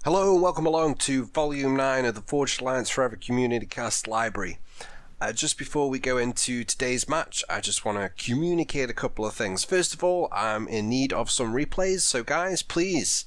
Hello and welcome along to Volume 9 of the Forged Alliance Forever Community Cast Library. Just before we go into today's match, I just want to communicate a couple of things. First of all, I'm in need of some replays, so guys, please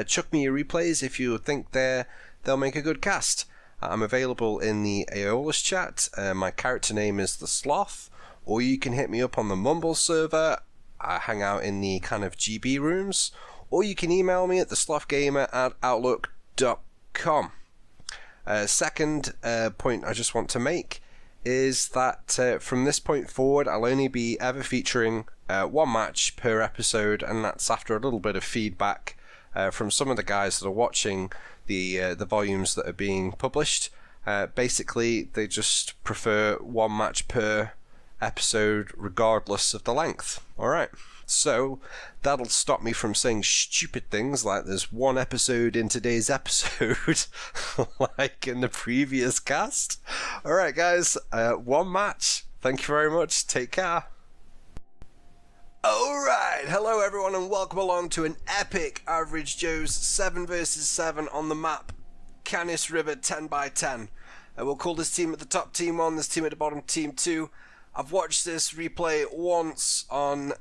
chuck me your replays if you think they'll make a good cast. I'm available in the Aeolus chat. My character name is the Sloth, or you can hit me up on the Mumble server. I hang out in the kind of GB rooms, or you can email me at theslothgamer@outlook.com. Second point I just want to make is that from this point forward, I'll only be ever featuring one match per episode, and that's after a little bit of feedback from some of the guys that are watching the volumes that are being published. Basically, they just prefer one match per episode regardless of the length. Alright, so that'll stop me from saying stupid things like there's one episode in today's episode like in the previous cast. Alright guys, one match. Thank you very much, take care. Alright, hello everyone and welcome along to an epic Average Joe's 7 vs 7 on the map Canis River 10x10. We'll call this team at the top Team 1, this team at the bottom Team 2. I've watched this replay once on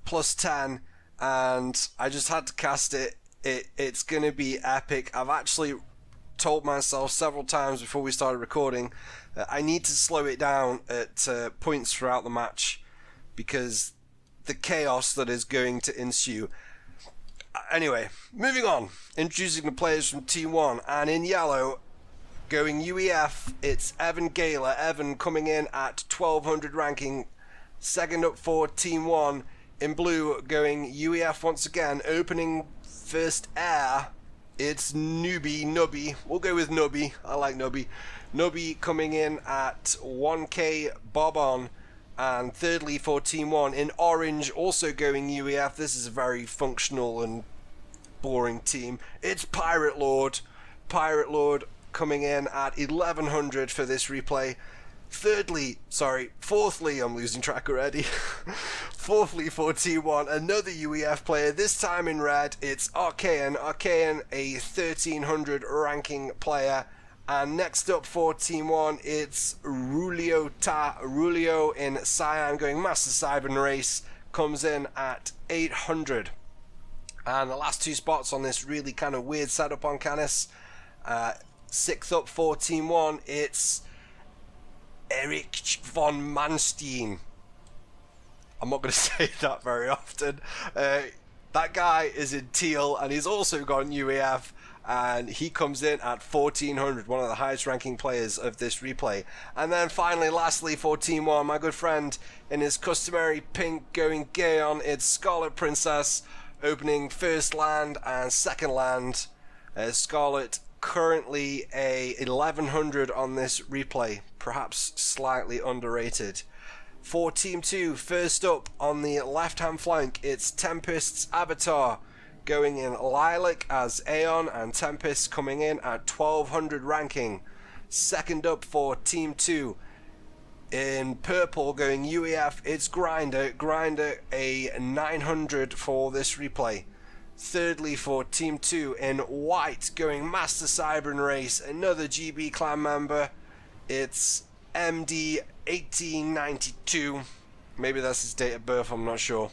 plus 10 and I just had to cast it. It's going to be epic. I've actually told myself several times before we started recording I need to slow it down at points throughout the match because the chaos that is going to ensue. Anyway, moving on. Introducing the players from Team 1, and in yellow, going UEF, it's EvanGalea. Evan coming in at 1200 ranking. Second up for Team 1. In blue, going UEF once again. Opening first air, it's Nubi. We'll go with Nubi. I like Nubi. Nubi coming in at 1k bob on. And thirdly for Team 1, in orange, also going UEF. This is a very functional and boring team. It's PirateLord. PirateLord coming in at 1100 for this replay. Fourthly, I'm losing track already. Fourthly for Team 1, another UEF player, this time in red, it's Arcayan. Arcayan, a 1300 ranking player. And next up for Team 1, it's ruliotaaa. Rulio in cyan, going Master Cybran race, comes in at 800. And the last two spots on this really kind of weird setup on Canis. Sixth up for Team 1, it's ErichvonManstein. I'm not going to say that very often. That guy is in teal and he's also got UEF. And he comes in at 1400, one of the highest ranking players of this replay. And then finally, lastly for Team 1, my good friend in his customary pink going Aeon, it's ScarlettPrincess, opening first land and second land. Scarlett currently a 1100 on this replay, perhaps slightly underrated. For Team 2, first up on the left hand flank, it's TempestsAvatar, going in lilac as Aeon, and Tempest coming in at 1200 ranking. Second up for Team 2, in purple going UEF, it's Grinder a 900 for this replay. Thirdly for Team 2, in white going Master Cybran race, another GB clan member, it's MD 1892, maybe that's his date of birth, I'm not sure.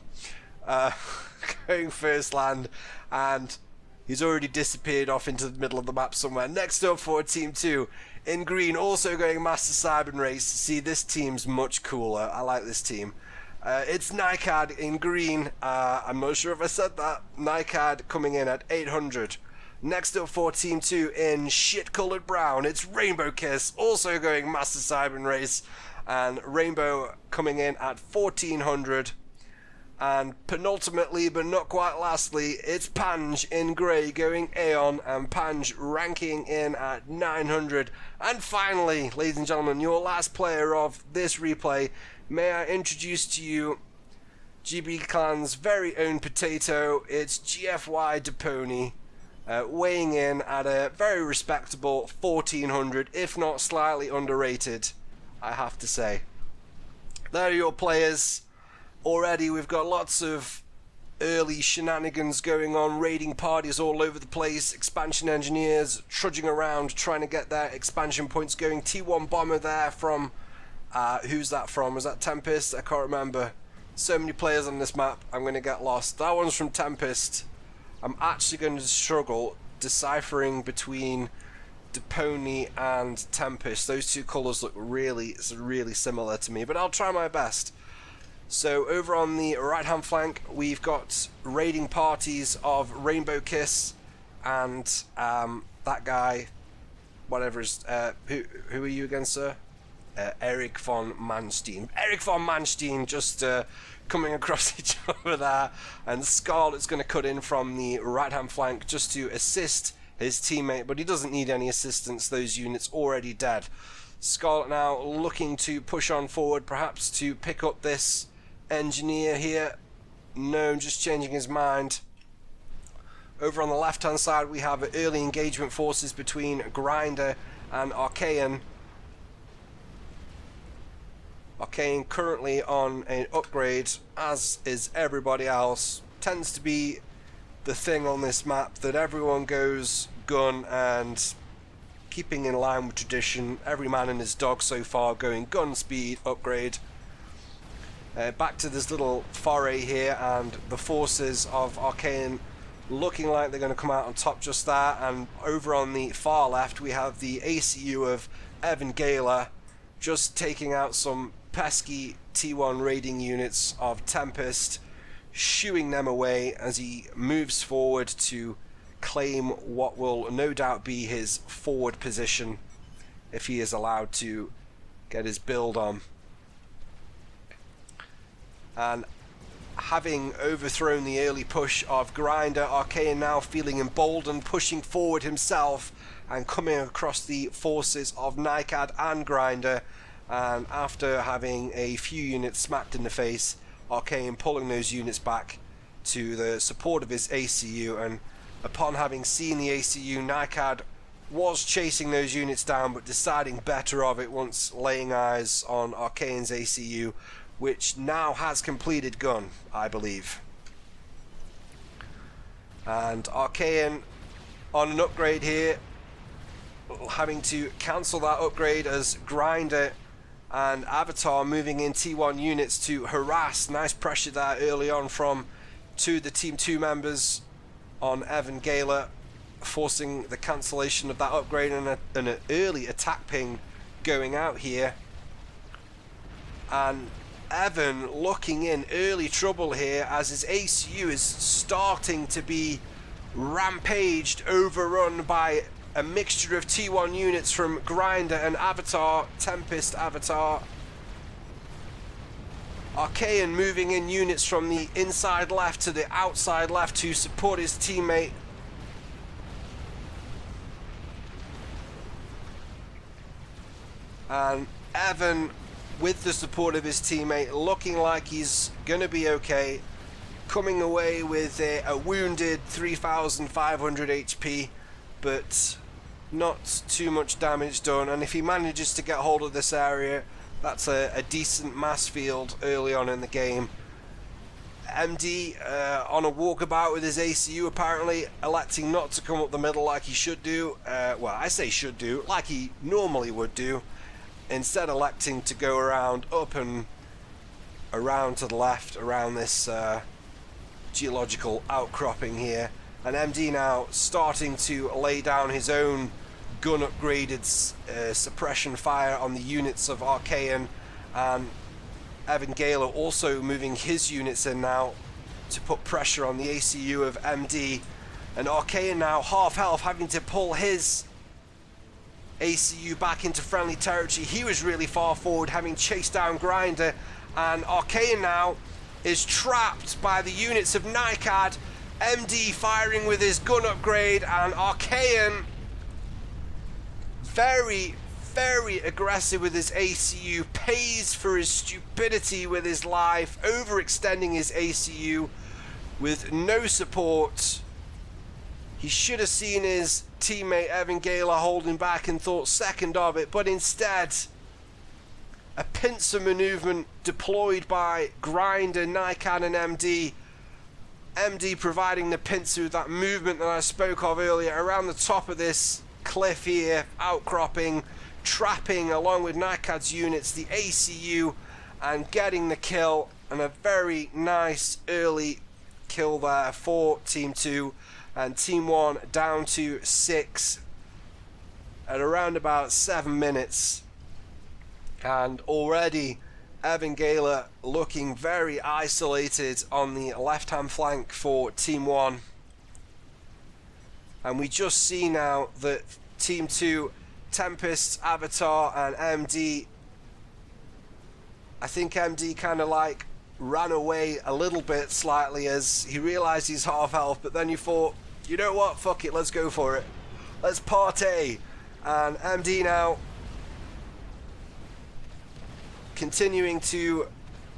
Going first land, and he's already disappeared off into the middle of the map somewhere. Next up for Team 2, in green, also going Master Cybran race. See, this team's much cooler. I like this team. It's NiCAD in green. I'm not sure if I said that. NiCAD coming in at 800. Next up for Team 2, in shit-coloured brown, it's RainbowKiss, also going Master Cybran race, and Rainbow coming in at 1400. And penultimately, but not quite lastly, it's Pange in grey going Aeon, and Pange ranking in at 900. And finally, ladies and gentlemen, your last player of this replay, may I introduce to you GB Clan's very own potato. It's GFY Depony, weighing in at a very respectable 1400, if not slightly underrated, I have to say. There are your players. Already we've got lots of early shenanigans going on, raiding parties all over the place, expansion engineers trudging around trying to get their expansion points going. T1 bomber there from, who's that from? Was that Tempest? I can't remember. So many players on this map, I'm going to get lost. That one's from Tempest. I'm actually going to struggle deciphering between Depony and Tempest. Those two colours look really similar to me, but I'll try my best. So over on the right hand flank we've got raiding parties of RainbowKiss and that guy, whatever is, who are you again, sir? ErichvonManstein. ErichvonManstein just coming across each other there, and Scarlett's going to cut in from the right hand flank just to assist his teammate, but he doesn't need any assistance, those units already dead. Scarlett now looking to push on forward, perhaps to pick up this engineer here. No, just changing his mind. Over on the left hand side we have early engagement forces between Grinder and Arcayan. Arcayan currently on an upgrade, as is everybody else. Tends to be the thing on this map that everyone goes gun, and keeping in line with tradition, every man and his dog so far going gun speed upgrade. Back to this little foray here, and the forces of Arcayan looking like they're going to come out on top just there. And over on the far left we have the ACU of EvanGalea just taking out some pesky T1 raiding units of Tempest, shooing them away as he moves forward to claim what will no doubt be his forward position if he is allowed to get his build on. And having overthrown the early push of Grinder, Arcayan now feeling emboldened, pushing forward himself and coming across the forces of NiCAD and Grinder. And after having a few units smacked in the face, Arcayan pulling those units back to the support of his ACU. And upon having seen the ACU, NiCAD was chasing those units down, but deciding better of it once laying eyes on Arcayan's ACU, which now has completed gun, I believe. And Arcayan on an upgrade here, having to cancel that upgrade as Grinder and Avatar moving in T1 units to harass. Nice pressure there early on from two of the Team 2 members on EvanGalea, forcing the cancellation of that upgrade and an early attack ping going out here. And Evan looking in early trouble here as his ACU is starting to be rampaged, overrun by a mixture of T1 units from Grinder and Avatar, TempestsAvatar. Arcayan moving in units from the inside left to the outside left to support his teammate. And Evan, with the support of his teammate, looking like he's going to be okay, coming away with a wounded 3,500 HP, but not too much damage done. And if he manages to get hold of this area, that's a decent mass field early on in the game. MD on a walkabout with his ACU, apparently electing not to come up the middle like he should do. Well, I say should do, like he normally would do. Instead electing to go around up and around to the left around this geological outcropping here. And MD now starting to lay down his own gun upgraded suppression fire on the units of Arcayan, and EvanGalea also moving his units in now to put pressure on the ACU of MD. And Arcayan now half health, having to pull his ACU back into friendly territory. He was really far forward, having chased down Grinder, and Arcayan now is trapped by the units of NiCAD. MD firing with his gun upgrade, and Arcayan very aggressive with his ACU, pays for his stupidity with his life, overextending his ACU with no support. He should have seen his teammate EvanGalea holding back and thought second of it, but instead a pincer maneuver deployed by Grinder, NiCAD and MD MD providing the pincer with that movement that I spoke of earlier around the top of this cliff here, outcropping, trapping along with NiCAD's units the ACU and getting the kill, and a very nice early kill there for Team 2, and Team 1 down to 6 at around about 7 minutes, and already EvanGalea looking very isolated on the left hand flank for Team 1. And we just see now that Team 2, TempestsAvatar and MD, I think MD kind of like ran away a little bit slightly as he realized he's half health, but then you thought, you know what, fuck it, let's go for it, let's partay. And MD now continuing to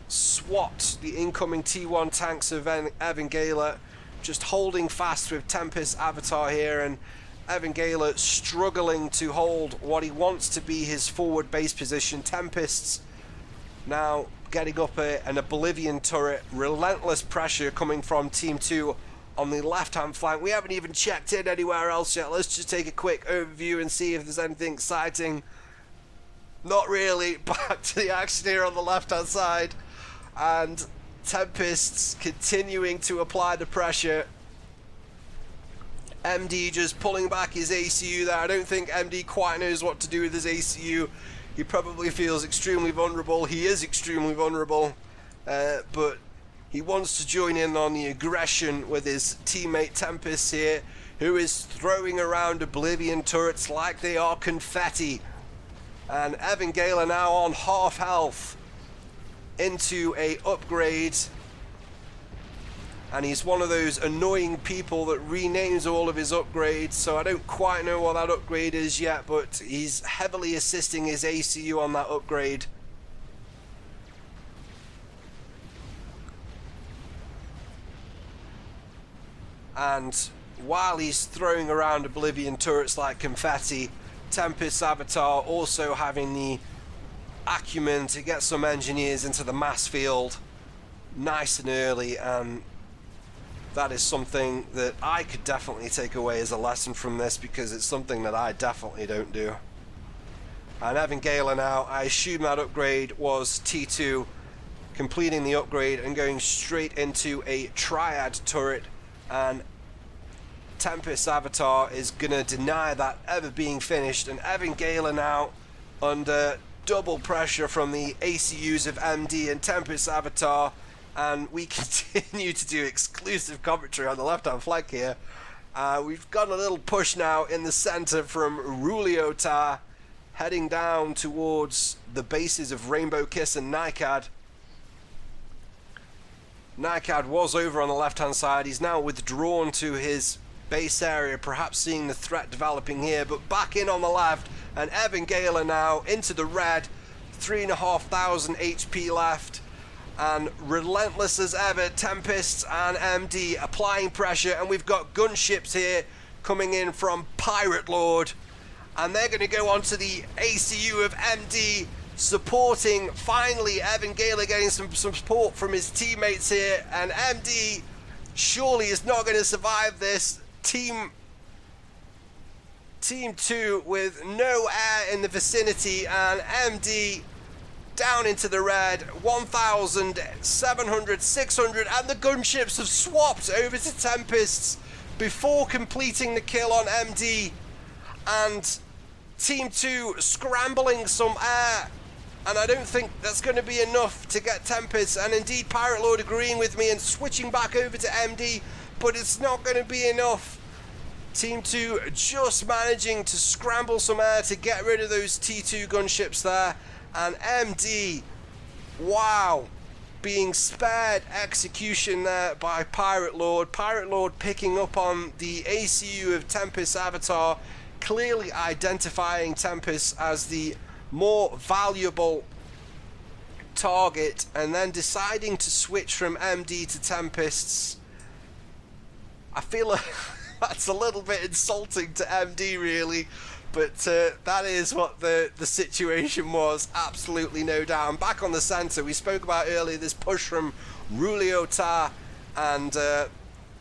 swat the incoming T1 tanks of EvanGalea, just holding fast with TempestsAvatar here, and EvanGalea struggling to hold what he wants to be his forward base position. Tempests now getting up an Oblivion turret, relentless pressure coming from Team 2 on the left hand flank. We haven't even checked in anywhere else yet. Let's just take a quick overview and see if there's anything exciting. Not really. Back to the action here on the left hand side, and Tempests continuing to apply the pressure. MD just pulling back his ACU there. I don't think MD quite knows what to do with his ACU. He probably feels extremely vulnerable. He is extremely vulnerable, but he wants to join in on the aggression with his teammate Tempest here, who is throwing around Oblivion turrets like they are confetti. And EvanGalea now on half health into a upgrade, and he's one of those annoying people that renames all of his upgrades, so I don't quite know what that upgrade is yet, but he's heavily assisting his ACU on that upgrade. And while he's throwing around Oblivion turrets like confetti, TempestsAvatar also having the acumen to get some engineers into the mass field nice and early, and that is something that I could definitely take away as a lesson from this, because it's something that I definitely don't do. And EvanGalea now, I assume that upgrade was T2, completing the upgrade and going straight into a Triad turret, and TempestsAvatar is going to deny that ever being finished, and EvanGalea now under double pressure from the ACUs of MD and TempestsAvatar, and we continue to do exclusive commentary on the left hand flank here. We've got a little push now in the center from ruliotaaa, heading down towards the bases of RainbowKiss and NiCAD. NiCAD was over on the left hand side. He's now withdrawn to his base area, perhaps seeing the threat developing here, but back in on the left, and EvanGalea now into the red, 3,500 HP left, and relentless as ever, Tempests and MD applying pressure, and we've got gunships here coming in from PirateLord, and they're going to go onto the ACU of MD, supporting finally EvanGalea, getting some support from his teammates here, and MD surely is not going to survive this. Team 2 with no air in the vicinity, and MD down into the red, 1,700, 600, and the gunships have swapped over to Tempests before completing the kill on MD, and Team 2 scrambling some air, and I don't think that's going to be enough to get Tempests, and indeed PirateLord agreeing with me and switching back over to MD, but it's not going to be enough. Team 2 just managing to scramble some air to get rid of those T2 gunships there, and MD, wow, being spared execution there by PirateLord. PirateLord picking up on the ACU of TempestsAvatar, clearly identifying Tempest as the more valuable target, and then deciding to switch from MD to Tempests. I feel like that's a little bit insulting to MD, really, but that is what the situation was, absolutely no doubt. And back on the center, we spoke about earlier this push from ruliotaaa, and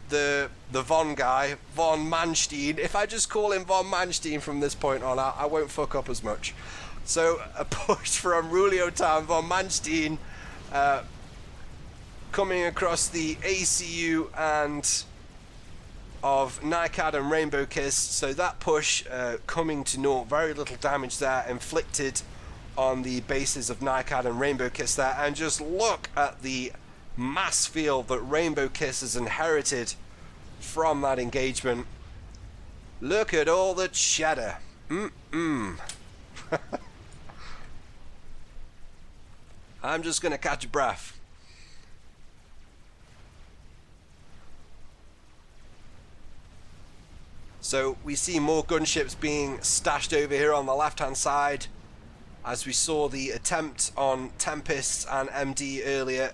the Von guy, EvanGalea. If I just call him EvanGalea from this point on, I won't fuck up as much. So a push from ruliotaaa and EvanGalea coming across the ACU and of NiCAD and RainbowKiss. So that push coming to naught, very little damage there inflicted on the bases of NiCAD and RainbowKiss there. And just look at the mass field that RainbowKiss has inherited from that engagement. Look at all the cheddar. I'm just gonna catch a breath. So we see more gunships being stashed over here on the left hand side, as we saw the attempt on Tempests and MD earlier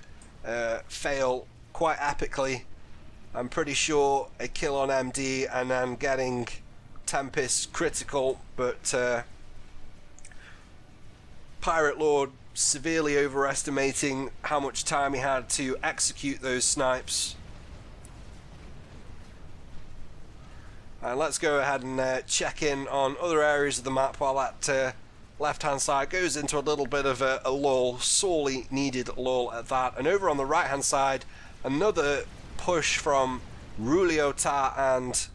fail quite epically. I'm pretty sure a kill on MD and then getting Tempest critical, but PirateLord severely overestimating how much time he had to execute those snipes. And let's go ahead and check in on other areas of the map while that left hand side goes into a little bit of a lull, sorely needed lull at that. And over on the right hand side, another push from ruliotaaa and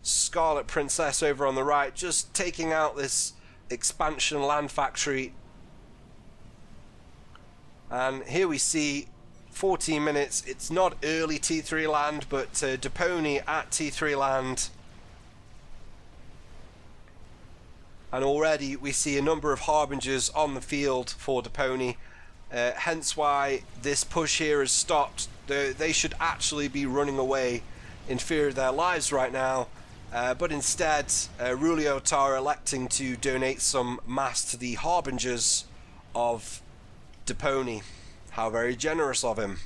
ScarlettPrincess over on the right, just taking out this expansion land factory. And here we see 14 minutes. It's not early T3 land, but Depony at T3 land. And already we see a number of harbingers on the field for Depony. Hence why this push here has stopped. They should actually be running away in fear of their lives right now. But instead, ruliotaaa are electing to donate some mass to the harbingers of Depony. How very generous of him.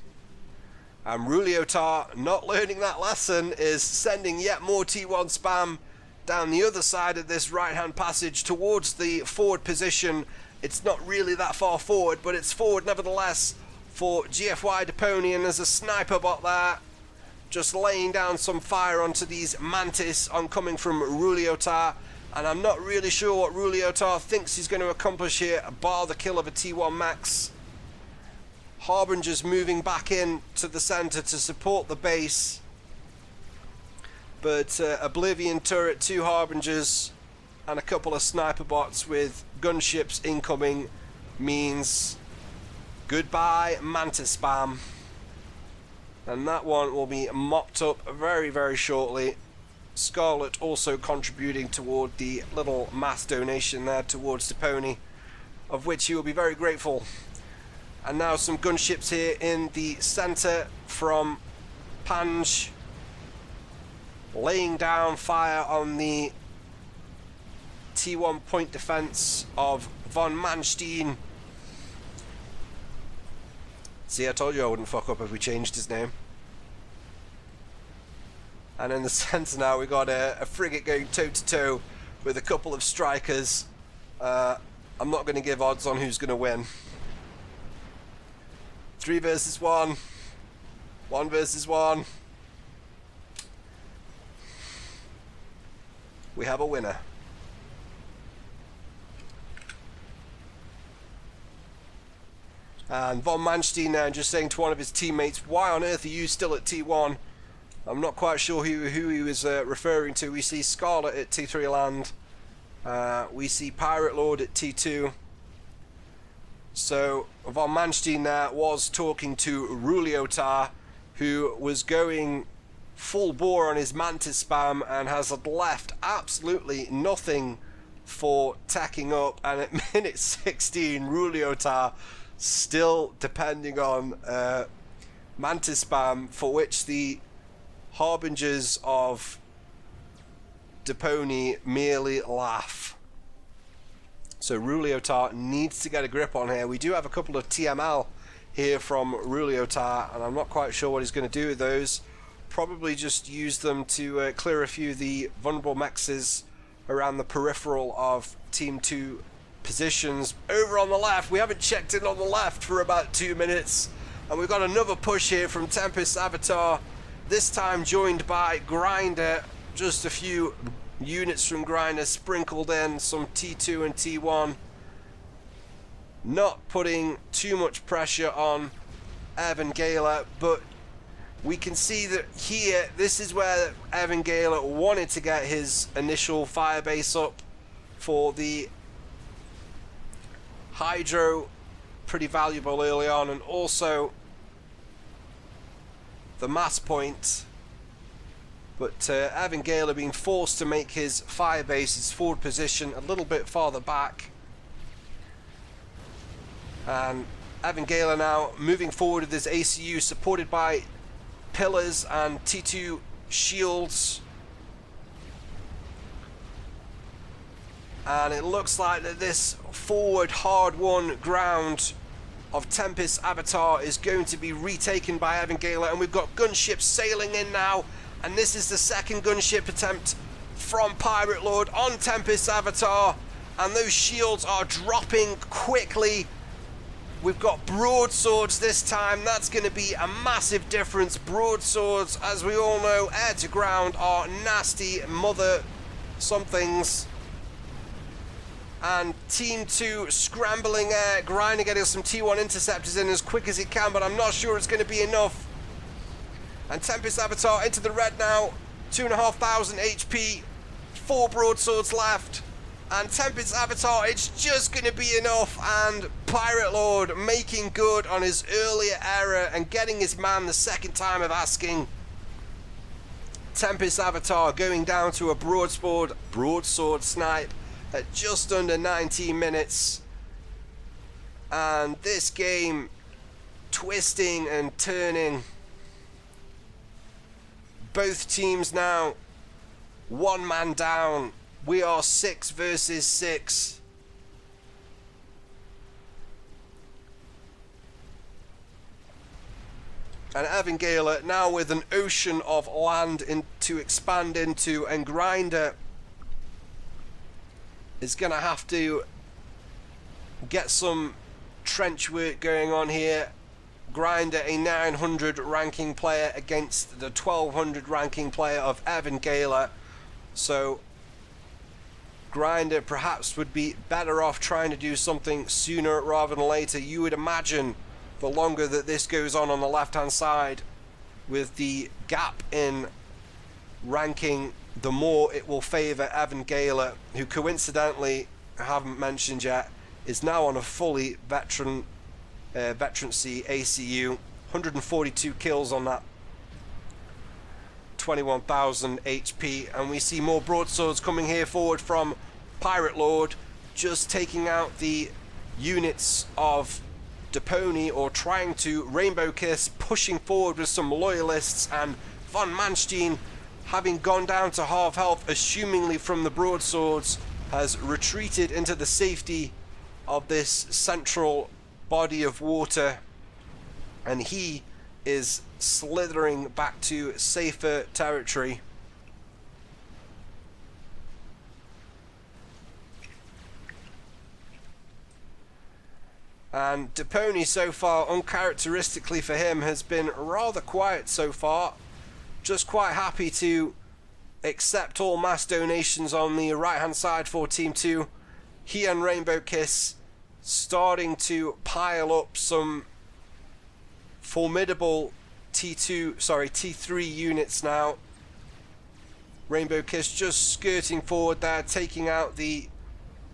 And ruliotaaa, not learning that lesson, is sending yet more T1 spam down the other side of this right hand passage towards the forward position. It's not really that far forward, but it's forward nevertheless for GFY Depony, and there's a sniper bot there just laying down some fire onto these mantis oncoming from ruliotaaa. And I'm not really sure what ruliotaaa thinks he's going to accomplish here, bar the kill of a T1 max. Harbingers moving back in to the center to support the base, but Oblivion turret, 2 harbingers and a couple of sniper bots with gunships incoming means goodbye mantis spam, and that one will be mopped up very, very shortly. Scarlett also contributing toward the little mass donation there towards Depony, of which he will be very grateful. And now some gunships here in the center from Pange, laying down fire on the T1 point defense of EvanGalea. See, I told you I wouldn't fuck up if we changed his name. And in the center now we got a frigate going toe to toe with a couple of strikers. I'm not going to give odds on who's going to win. 3 versus 1. 1 versus 1. We have a winner. And EvanGalea now just saying to one of his teammates, why on earth are you still at T1? I'm not quite sure who he was referring to. We see Scarlett at T3 land. We see PirateLord at T2. So EvanGalea there was talking to ruliotaaa, who was going full bore on his mantis spam and has left absolutely nothing for tacking up. And at minute 16, ruliotaaa still depending on mantis spam, for which the harbingers of Depony merely laugh. So ruliotaaa needs to get a grip on here. We do have a couple of TML here from ruliotaaa, and I'm not quite sure what he's going to do with those. Probably just use them to clear a few of the vulnerable mexes around the peripheral of Team 2 positions. Over on the left, we haven't checked in on the left for about 2 minutes, and we've got another push here from TempestsAvatar, This time joined by Grinder, just a few units from Grinder sprinkled in, some T2 and T1. Not putting too much pressure on EvanGalea, but we can see that here, this is where EvanGalea wanted to get his initial firebase up for the Hydro, pretty valuable early on, and also the mass point. But EvanGalea being forced to make his firebase, his forward position, a little bit farther back. And EvanGalea now moving forward with his ACU, supported by pillars and T2 shields. And it looks like that this forward hard-won ground of TempestsAvatar is going to be retaken by EvanGalea, and we've got gunships sailing in now, and this is the second gunship attempt from PirateLord on TempestsAvatar, and those shields are dropping quickly. We've got broadswords this time. That's going to be a massive difference. Broadswords, as we all know, air to ground, are nasty mother somethings. And Team 2 scrambling air, Grinder getting some T1 interceptors in as quick as he can, but I'm not sure it's going to be enough. And TempestsAvatar into the red now, 2,500 HP, 4 broadswords left. And TempestsAvatar, it's just going to be enough, and PirateLord making good on his earlier error and getting his man the second time of asking. TempestsAvatar going down to a broadsword snipe at just under 19 minutes. And this game twisting and turning. Both teams now one man down. We are 6 versus 6. And EvanGalea now with an ocean of land to expand into, and Grinder is going to have to get some trench work going on here. Grinder, a 900 ranking player against the 1200 ranking player of EvanGalea. So Grinder perhaps would be better off trying to do something sooner rather than later. You would imagine the longer that this goes on the left hand side, with the gap in ranking, the more it will favour EvanGalea, who coincidentally, I haven't mentioned yet, is now on a fully veterancy ACU. 142 kills on that 21,000 HP, and we see more broadswords coming here forward from PirateLord, just taking out the units of Depony, or trying to RainbowKiss, pushing forward with some loyalists, and ErichvonManstein, having gone down to half health, assumingly from the broadswords, has retreated into the safety of this central body of water, and he is slithering back to safer territory. And Depony so far, uncharacteristically for him, has been rather quiet so far. Just quite happy to accept all mass donations on the right hand side for Team 2. He and RainbowKiss starting to pile up some formidable T3 units now. RainbowKiss just skirting forward there, taking out the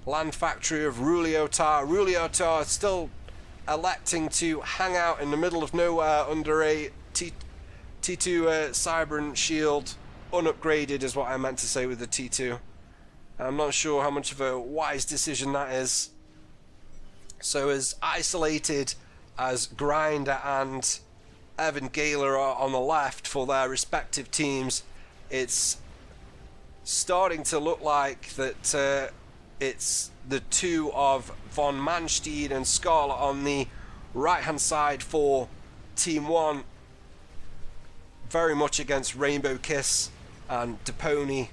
land factory of ruliotaaa. Ruliotaaa still electing to hang out in the middle of nowhere under a T2 Cybran shield, unupgraded is what I meant to say with the T2. I'm not sure how much of a wise decision that is. So as isolated as Grinder and EvanGalea are on the left for their respective teams, it's starting to look like that it's the two of ErichvonManstein and Scarlett on the right hand side for Team 1, very much against RainbowKiss and Depony.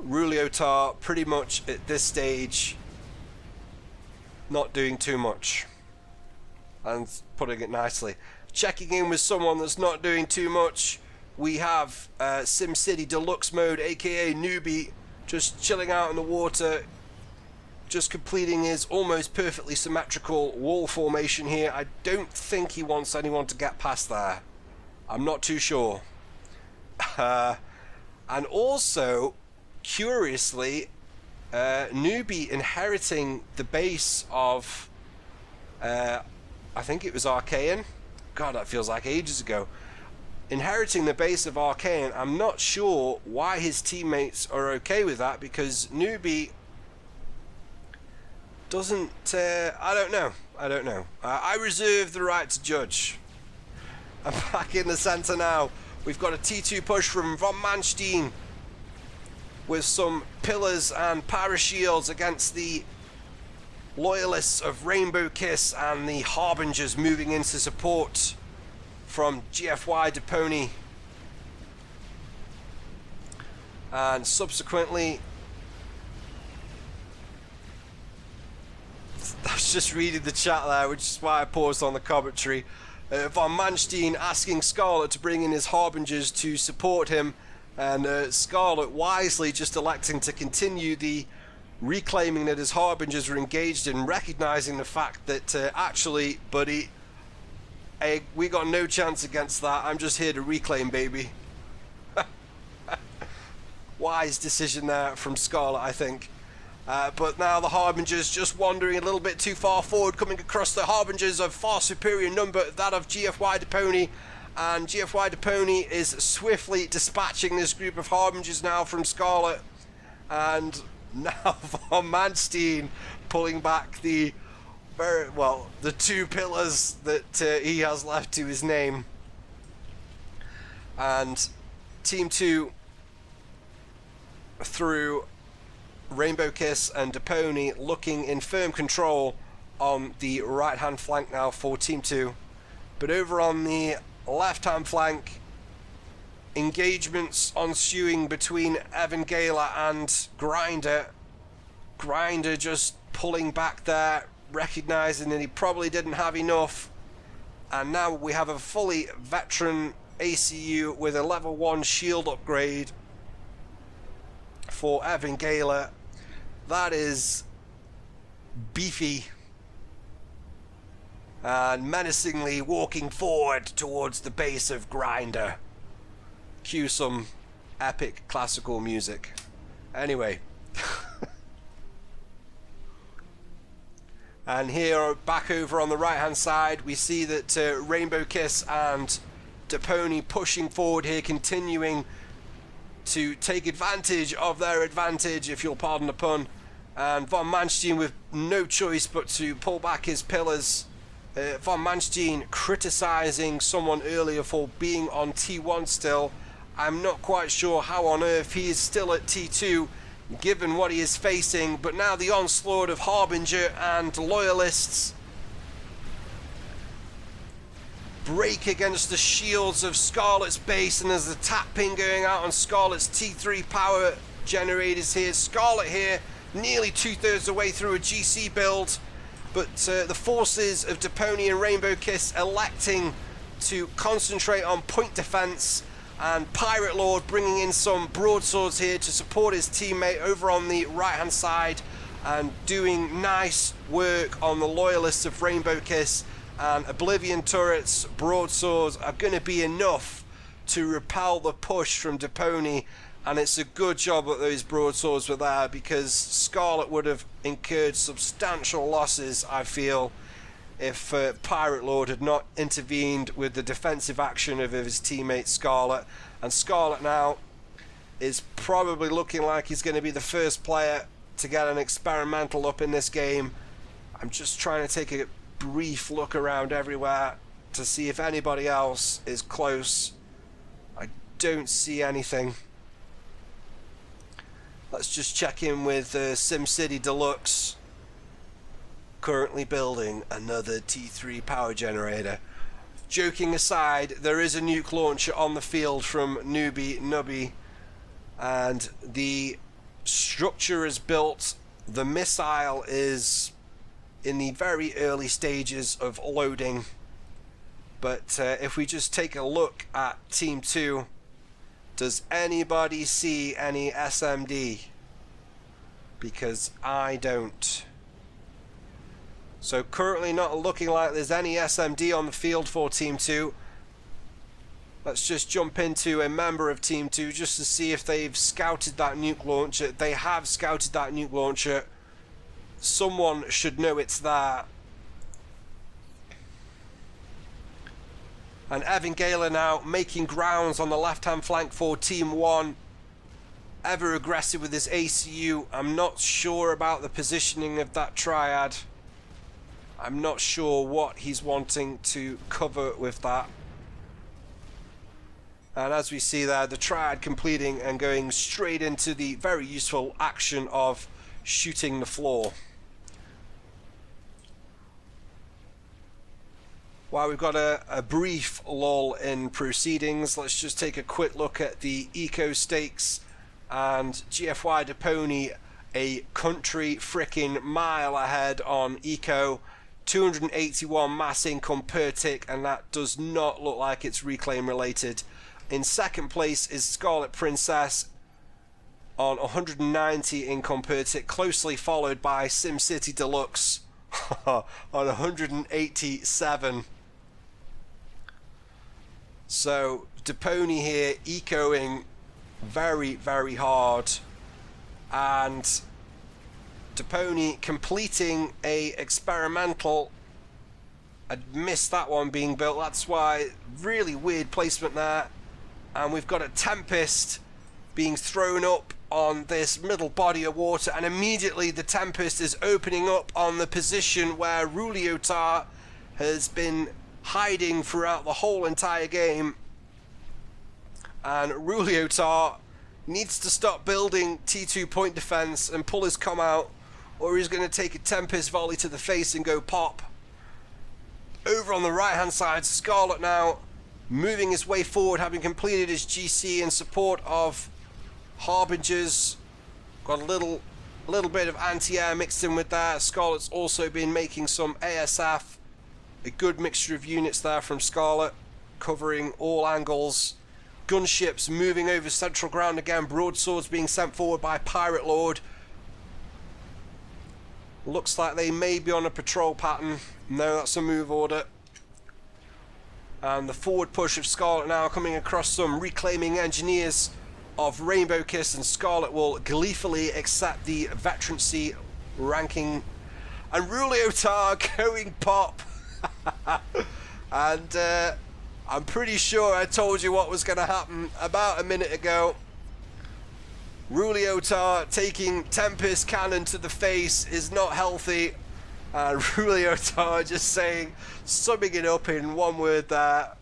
Ruliotaaa pretty much at this stage not doing too much, and putting it nicely. checking in with someone that's not doing too much. We have SimCity Deluxe mode, aka Nubi, just chilling out in the water, just completing his almost perfectly symmetrical wall formation here. I don't think he wants anyone to get past there. I'm not too sure. And also, curiously, Nubi inheriting the base of, I think it was Arcayan. God, that feels like ages ago. Inheriting the base of Arcayan. I'm not sure why his teammates are okay with that, because Nubi doesn't, I don't know. I reserve the right to judge. I'm back in the center now. We've got a T2 push from ErichvonManstein with some pillars and parashields against the loyalists of RainbowKiss, and the Harbingers moving into support from GFY Depony. And subsequently, I was just reading the chat there, which is why I paused on the commentary. ErichvonManstein asking Scarlett to bring in his Harbingers to support him, and Scarlett wisely just electing to continue the reclaiming that his Harbingers were engaged in, recognizing the fact that actually, buddy, hey, we got no chance against that. I'm just here to reclaim, baby. Wise decision there from Scarlett, I think. But now the Harbingers just wandering a little bit too far forward, coming across the Harbingers of far superior number, that of GFY Depony. And GFY Depony is swiftly dispatching this group of Harbingers now from Scarlett. And now ErichvonManstein pulling back the the two pillars that he has left to his name. And Team 2 through RainbowKiss and Depony looking in firm control on the right hand flank now for Team 2. But over on the left hand flank, engagements ensuing between EvanGalea and Grinder just pulling back there, recognizing that he probably didn't have enough. And now we have a fully veteran ACU with a level 1 shield upgrade for EvanGalea. That is beefy. And menacingly walking forward towards the base of Grinder. Cue some epic classical music. Anyway. And here, back over on the right hand side, we see that RainbowKiss and Depony pushing forward here, continuing to take advantage of their advantage, if you'll pardon the pun. And ErichvonManstein with no choice but to pull back his pillars. ErichvonManstein criticizing someone earlier for being on T1 still. I'm not quite sure how on earth he is still at T2 given what he is facing, but now the onslaught of Harbinger and Loyalists break against the shields of Scarlett's base, and there's a tap ping going out on Scarlett's T3 power generators here. Scarlett here nearly 2/3 the way through a GC build, but the forces of Depony and RainbowKiss electing to concentrate on point defense, and PirateLord bringing in some broadswords here to support his teammate over on the right hand side, and doing nice work on the loyalists of RainbowKiss. And Oblivion turrets, broadswords are going to be enough to repel the push from Depony, and it's a good job that those broadswords were there, because Scarlett would have incurred substantial losses, I feel, if PirateLord had not intervened with the defensive action of his teammate Scarlett. And Scarlett now is probably looking like he's going to be the first player to get an experimental up in this game. I'm just trying to take a brief look around everywhere to see if anybody else is close. I don't see anything. Let's just check in with SimCity Deluxe, currently building another T3 power generator. Joking aside, there is a nuke launcher on the field from Nubi, and the structure is built. The missile is in the very early stages of loading, But if we just take a look at Team 2, does anybody see any SMD? Because I don't. So currently not looking like there's any SMD on the field for Team 2. Let's just jump into a member of Team 2 just to see if they've scouted that nuke launcher. They have scouted that nuke launcher. Someone should know it's there. And EvanGalea now making grounds on the left-hand flank for Team 1. Ever aggressive with his ACU. I'm not sure about the positioning of that triad. I'm not sure what he's wanting to cover with that. And as we see there, the triad completing and going straight into the very useful action of shooting the floor. While we've got a brief lull in proceedings, let's just take a quick look at the eco stakes. And GFY Depony a country frickin' mile ahead on eco. 281 mass income per tick, and that does not look like it's reclaim related. In second place is ScarlettPrincess on 190 income per tick, closely followed by SimCity Deluxe on 187. So Depony here ecoing very, very hard, and Depony completing a experimental. I missed that one being built, that's why. Really weird placement there. And we've got a Tempest being thrown up on this middle body of water, and immediately the Tempest is opening up on the position where ruliotaaa has been hiding throughout the whole entire game. And ruliotaaa needs to stop building T2 point defense and pull his comm out, or he's going to take a Tempest volley to the face and go pop. Over on the right hand side, Scarlett now moving his way forward, having completed his GC in support of Harbingers. Got a little bit of anti-air mixed in with that. Scarlett's also been making some ASF. A good mixture of units there from Scarlett, covering all angles. Gunships moving over central ground again. Broadswords being sent forward by PirateLord. Looks like they may be on a patrol pattern. No, that's a move order. And the forward push of Scarlett now coming across some reclaiming engineers of RainbowKiss, and Scarlett will gleefully accept the veterancy ranking. And ruliotaaa going pop. And I'm pretty sure I told you what was going to happen about a minute ago. ruliotaaa taking Tempest cannon to the face is not healthy. And ruliotaaa just saying, summing it up in one word there.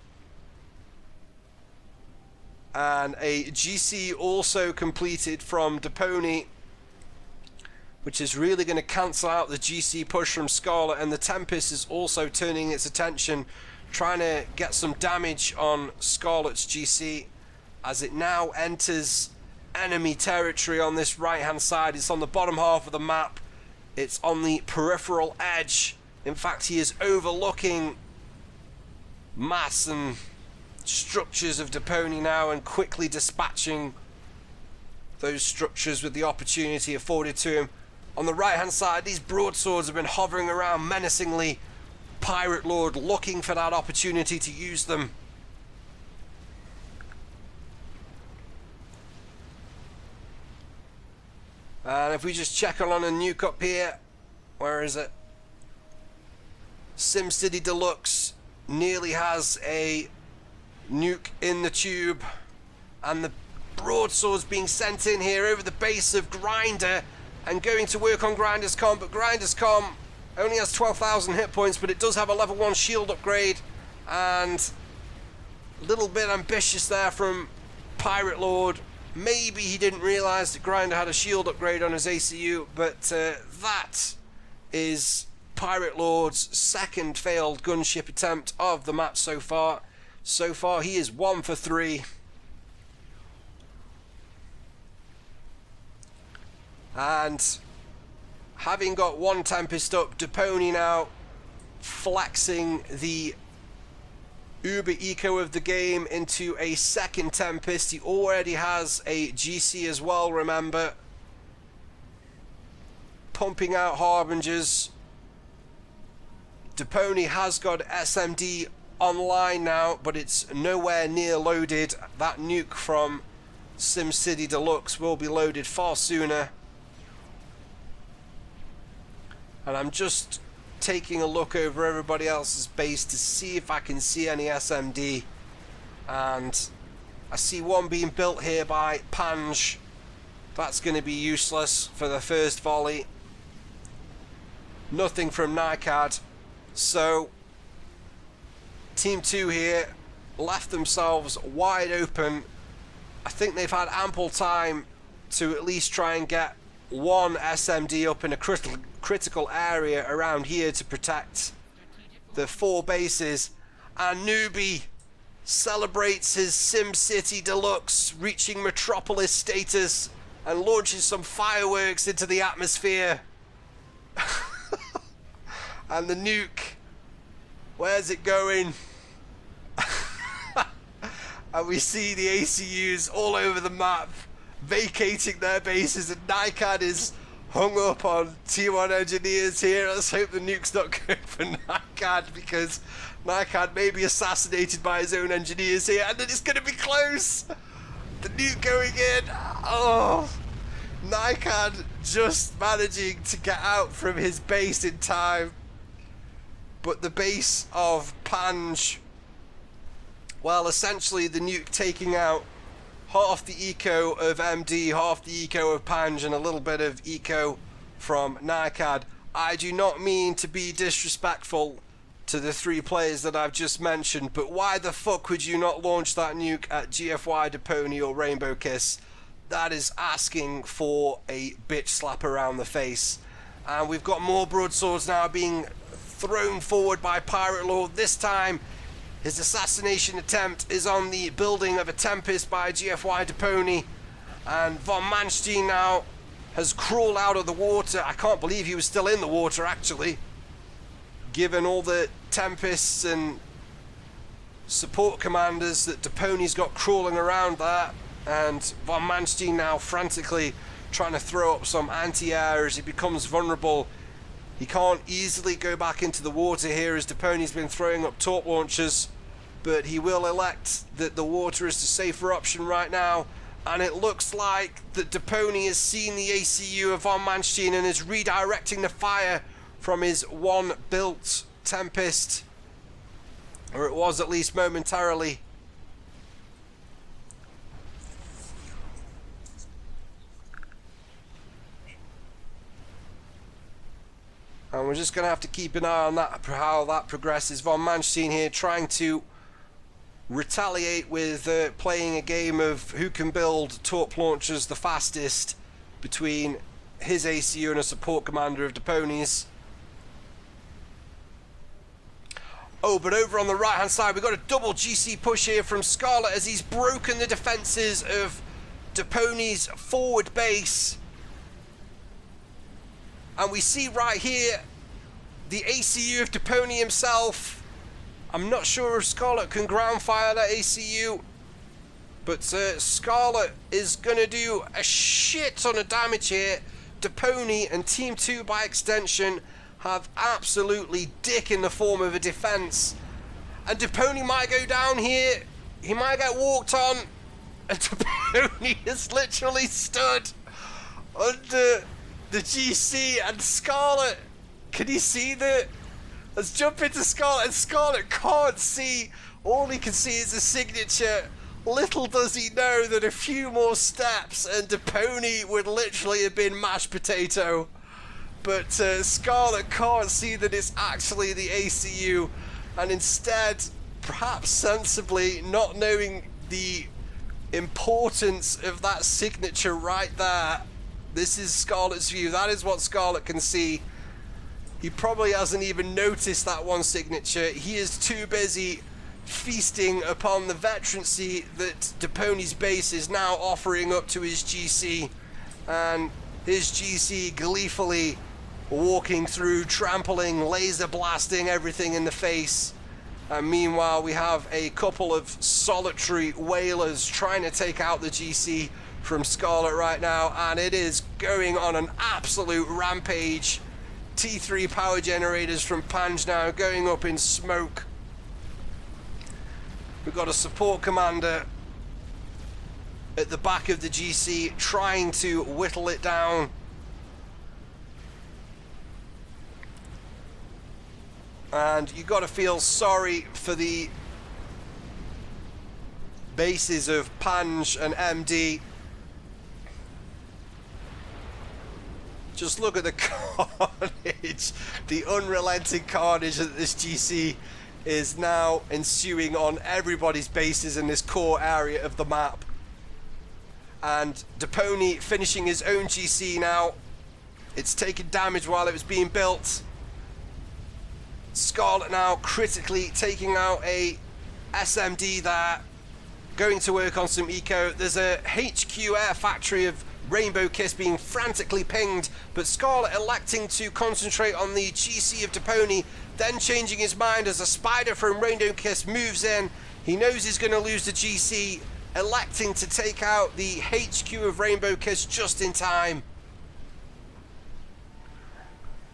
And a GC also completed from Depony, which is really going to cancel out the GC push from Scarlett. And the Tempest is also turning its attention, trying to get some damage on Scarlett's GC as it now enters enemy territory on this right hand side. It's on the bottom half of the map. It's on the peripheral edge. In fact, he is overlooking mass and structures of Depony now, and quickly dispatching those structures with the opportunity afforded to him. On the right hand side, these broadswords have been hovering around menacingly. PirateLord looking for that opportunity to use them. And if we just check on a nuke up here, where is it? SimCity Deluxe nearly has a nuke in the tube, and the broadswords being sent in here over the base of Grinder and going to work on Grinder's comm, but Grinder's comm only has 12,000 hit points, but it does have a level 1 shield upgrade, and a little bit ambitious there from PirateLord. Maybe he didn't realise that Grinder had a shield upgrade on his ACU, but that is PirateLord's second failed gunship attempt of the map so far. So far, he is 1 for 3. And having got one Tempest up, Depony now flexing the uber eco of the game into a second Tempest. He already has a GC as well, remember. Pumping out Harbingers. Depony has got SMD online now, but it's nowhere near loaded. That nuke from SimCity Deluxe will be loaded far sooner. And I'm just taking a look over everybody else's base to see if I can see any SMD. And I see one being built here by Pange. That's going to be useless for the first volley. Nothing from NiCAD. So Team 2 here left themselves wide open. I think they've had ample time to at least try and get one SMD up in a critical area around here to protect the 4 bases. And Nubi celebrates his SimCity Deluxe reaching Metropolis status and launches some fireworks into the atmosphere. And the nuke, where's it going? And we see the ACUs all over the map vacating their bases, and NiCAD is hung up on T1 engineers here. Let's hope the nuke's not going for NiCAD, because NiCAD may be assassinated by his own engineers here, and then it's going to be close. The nuke going in. Oh, NiCAD just managing to get out from his base in time. But the base of Pange, well, essentially the nuke taking out half the eco of MD, half the eco of Pange, and a little bit of eco from NiCAD. I do not mean to be disrespectful to the 3 players that I've just mentioned, but why the fuck would you not launch that nuke at GFY, Depony, or RainbowKiss? That is asking for a bitch slap around the face. And we've got more broadswords now being thrown forward by PirateLord. This time his assassination attempt is on the building of a Tempest by GFY Depony, and ErichvonManstein now has crawled out of the water. I can't believe he was still in the water, actually, given all the Tempests and support commanders that Depony's got crawling around there. And ErichvonManstein now frantically trying to throw up some anti-air as he becomes vulnerable. He can't easily go back into the water here as Depony's been throwing up torp launchers, but he will elect that the water is the safer option right now. And it looks like that Depony has seen the ACU of ErichvonManstein and is redirecting the fire from his one built Tempest, or it was at least momentarily. And we're just going to have to keep an eye on that, how that progresses. ErichvonManstein here trying to retaliate with playing a game of who can build torp launchers the fastest between his ACU and a support commander of Depony's. Oh, but over on the right hand side we've got a double GC push here from Scarlett as he's broken the defences of Depony's forward base. And we see right here the ACU of Depony himself. I'm not sure if Scarlett can ground fire that ACU, but Scarlett is going to do a shit ton of damage here. Depony and Team 2 by extension have absolutely dick in the form of a defense. And Depony might go down here. He might get walked on. And Depony is literally stood under the GC, and Scarlett, can you see that? Let's jump into Scarlett, and Scarlett can't see. All he can see is a signature. Little does he know that a few more steps and Depony would literally have been mashed potato. But Scarlett can't see that it's actually the ACU, and instead, perhaps sensibly, not knowing the importance of that signature right there. This is Scarlett's view. That is what Scarlett can see. He probably hasn't even noticed that one signature. He is too busy feasting upon the veterancy that Depony's base is now offering up to his GC. And his GC gleefully walking through, trampling, laser blasting everything in the face. And meanwhile, we have a couple of solitary whalers trying to take out the GC from Scarlet right now, and it is going on an absolute rampage. T3 power generators from Pange now going up in smoke. We've got a support commander at the back of the GC trying to whittle it down. And you got to feel sorry for the bases of Pange and MD. Just look at the carnage, the unrelenting carnage that this GC is now ensuing on everybody's bases in this core area of the map. And Depony finishing his own GC now. It's taken damage while it was being built. Scarlet now critically taking out a SMD there, going to work on some eco. There's a HQ air factory of RainbowKiss being frantically pinged, but Scarlet electing to concentrate on the GC of Depony, then changing his mind as a spider from RainbowKiss moves in. He knows he's going to lose the GC, electing to take out the HQ of RainbowKiss just in time.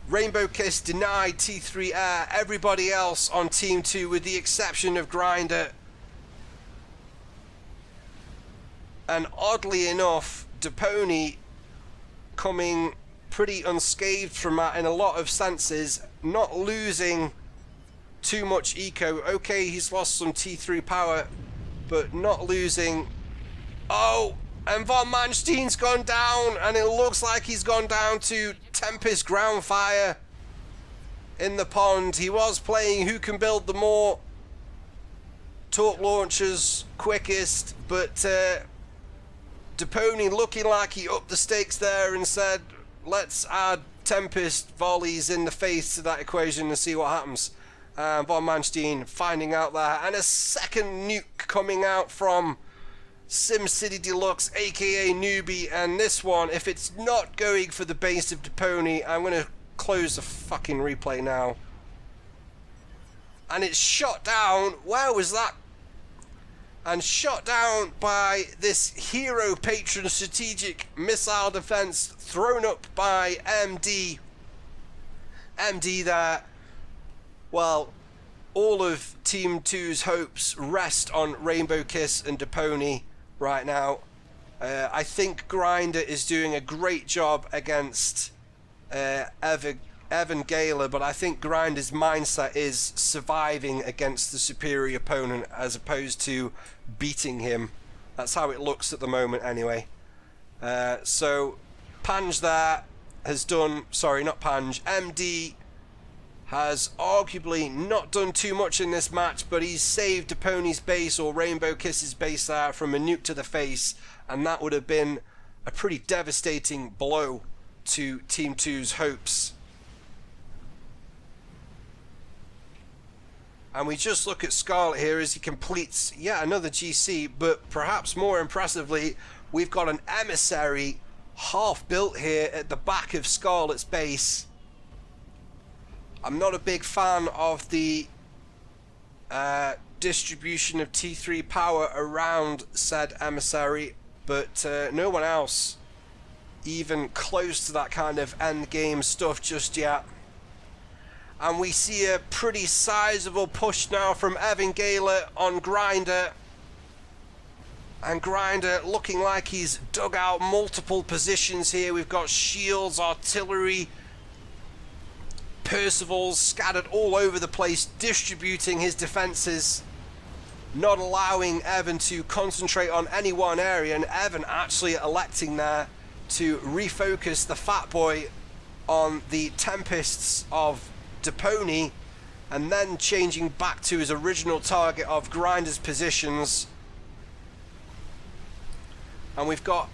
RainbowKiss denied T3 air, everybody else on Team 2 with the exception of Grinder. And oddly enough, Depony coming pretty unscathed from that in a lot of senses, not losing too much eco. Okay, he's lost some T3 power, but not losing. Oh, and ErichvonManstein's gone down, and it looks like he's gone down to Tempest ground fire in the pond. He was playing who can build the more torque launchers quickest, but Depony looking like he upped the stakes there and said, let's add Tempest volleys in the face to that equation and see what happens. ErichvonManstein finding out there, and a second nuke coming out from SimCity Deluxe, aka Nubi, and this one, if it's not going for the base of Depony, I'm going to close the fucking replay now. And it's shot down. Where was that? And shot down by this hero patron strategic missile defense thrown up by MD. MD there. Well, all of Team 2's hopes rest on RainbowKiss and Depony right now. I think Grinder is doing a great job against EvanGalea, but I think Grinder's mindset is surviving against the superior opponent as opposed to beating him. That's how it looks at the moment anyway. So Pange there has done, sorry, not Pange, MD has arguably not done too much in this match, but he's saved Depony's base or RainbowKiss's base there from a nuke to the face, and that would have been a pretty devastating blow to Team 2's hopes. And we just look at Scarlet here as he completes yet another GC, but perhaps more impressively, we've got an emissary half built here at the back of Scarlet's base. I'm not a big fan of the distribution of T3 power around said emissary, but no one else even close to that kind of end game stuff just yet. And we see a pretty sizable push now from EvanGalea on Grinder. And Grinder looking like he's dug out multiple positions here. We've got shields, artillery, Percivals scattered all over the place, distributing his defenses, not allowing Evan to concentrate on any one area, and Evan actually electing there to refocus the fat boy on the Tempests of Depony, and then changing back to his original target of Grinder's positions. And we've got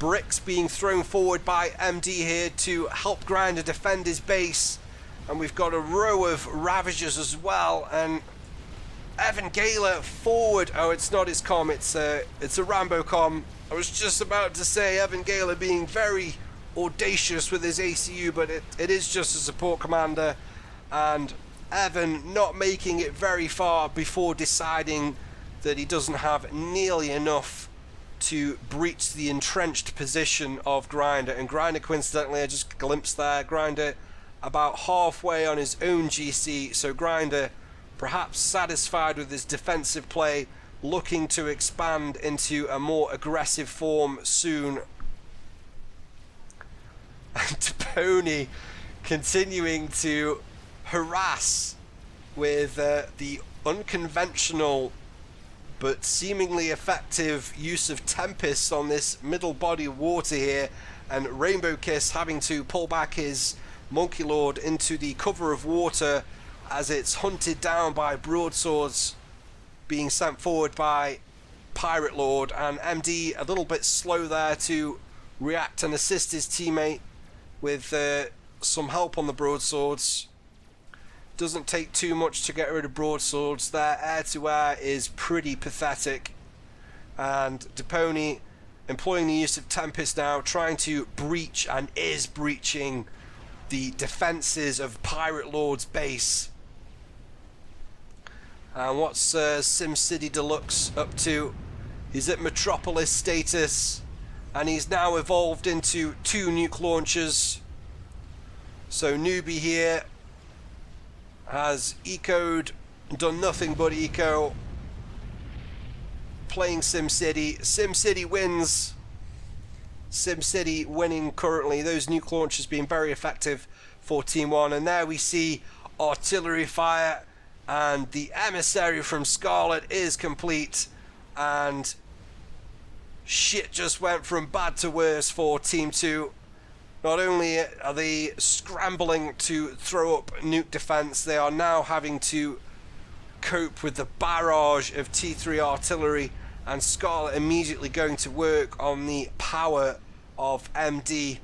bricks being thrown forward by MD here to help Grinder defend his base. And we've got a row of Ravagers as well, and EvanGalea forward. Oh, it's not his comm, it's a Rambo comm. I was just about to say EvanGalea being very audacious with his ACU, but it is just a support commander. And Evan not making it very far before deciding that he doesn't have nearly enough to breach the entrenched position of Grinder. And Grinder, coincidentally, I just glimpsed there, Grinder about halfway on his own GC, so Grinder perhaps satisfied with his defensive play, looking to expand into a more aggressive form soon. And Pony continuing to harass with the unconventional but seemingly effective use of Tempests on this middle body of water here, and RainbowKiss having to pull back his Monkey Lord into the cover of water as it's hunted down by broadswords being sent forward by PirateLord, and MD a little bit slow there to react and assist his teammate with some help on the broadswords. Doesn't take too much to get rid of broadswords. Their air-to-air is pretty pathetic, and Depony employing the use of Tempest now, trying to breach, and is breaching, the defenses of PirateLord's base. And what's SimCity Deluxe up to? He's at Metropolis status, and he's now evolved into 2 nuke launchers. So Nubi here has ecoed, done nothing but eco, playing SimCity. SimCity wins. SimCity winning currently. Those nuke launchers being very effective for Team 1. And there we see artillery fire, and the emissary from Scarlet is complete, and shit just went from bad to worse for Team 2. Not only are they scrambling to throw up nuke defense, they are now having to cope with the barrage of T3 artillery, and Scarlet immediately going to work on the power of MD.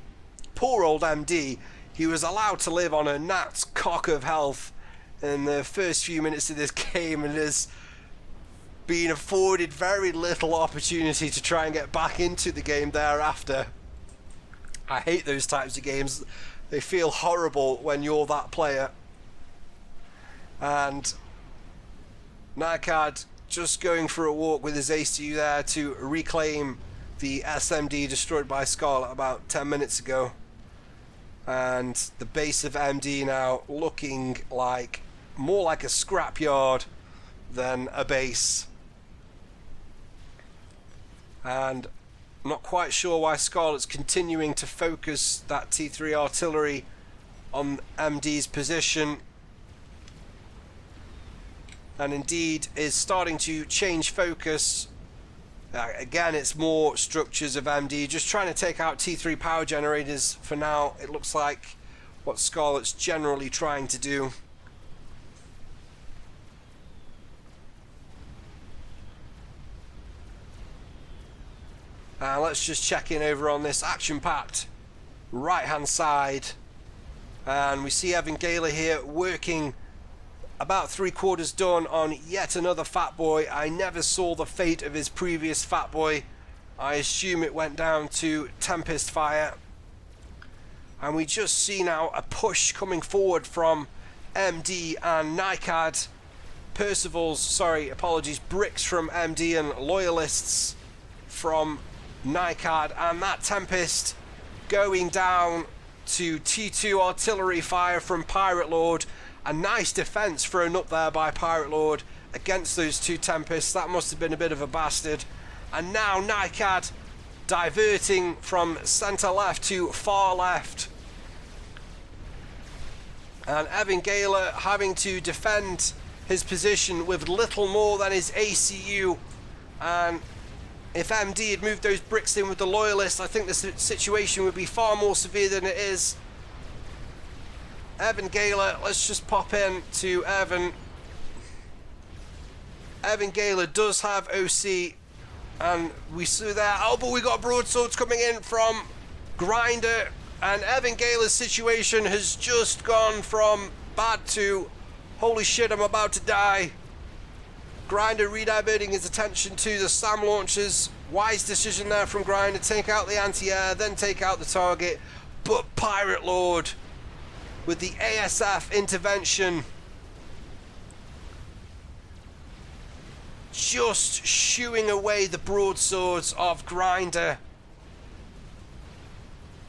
Poor old MD, he was allowed to live on a gnat's cock of health in the first few minutes of this game, and has been afforded very little opportunity to try and get back into the game thereafter. I hate those types of games. They feel horrible when you're that player. And NiCAD just going for a walk with his ACU there to reclaim the SMD destroyed by Scarlet about 10 minutes ago. And the base of MD now looking like more like a scrapyard than a base. And I'm not quite sure why Scarlet's continuing to focus that T3 artillery on MD's position, and indeed is starting to change focus. Again, it's more structures of MD, just trying to take out T3 power generators for now. It looks like what Scarlet's generally trying to do. Let's just check in over on this action-packed right-hand side. And we see EvanGalea here working about 3/4 done on yet another Fat Boy. I never saw the fate of his previous Fat Boy. I assume it went down to Tempest fire. And we just see now a push coming forward from MD and NiCAD. Bricks from MD and Loyalists from NiCAD, and that Tempest going down to T2 artillery fire from PirateLord. A nice defense thrown up there by PirateLord against those 2 Tempests. That must have been a bit of a bastard. And now NiCAD diverting from center left to far left, and EvanGalea having to defend his position with little more than his ACU. And if MD had moved those bricks in with the Loyalists, I think the situation would be far more severe than it is. EvanGalea, let's just pop in to Evan. EvanGalea does have OC, and we see there, oh, but we got broadswords coming in from Grinder, and EvanGalea's situation has just gone from bad to, holy shit, I'm about to die. Grinder rediverting his attention to the SAM launchers. Wise decision there from Grinder. Take out the anti-air, then take out the target. But PirateLord, with the ASF intervention, just shooing away the broadswords of Grinder.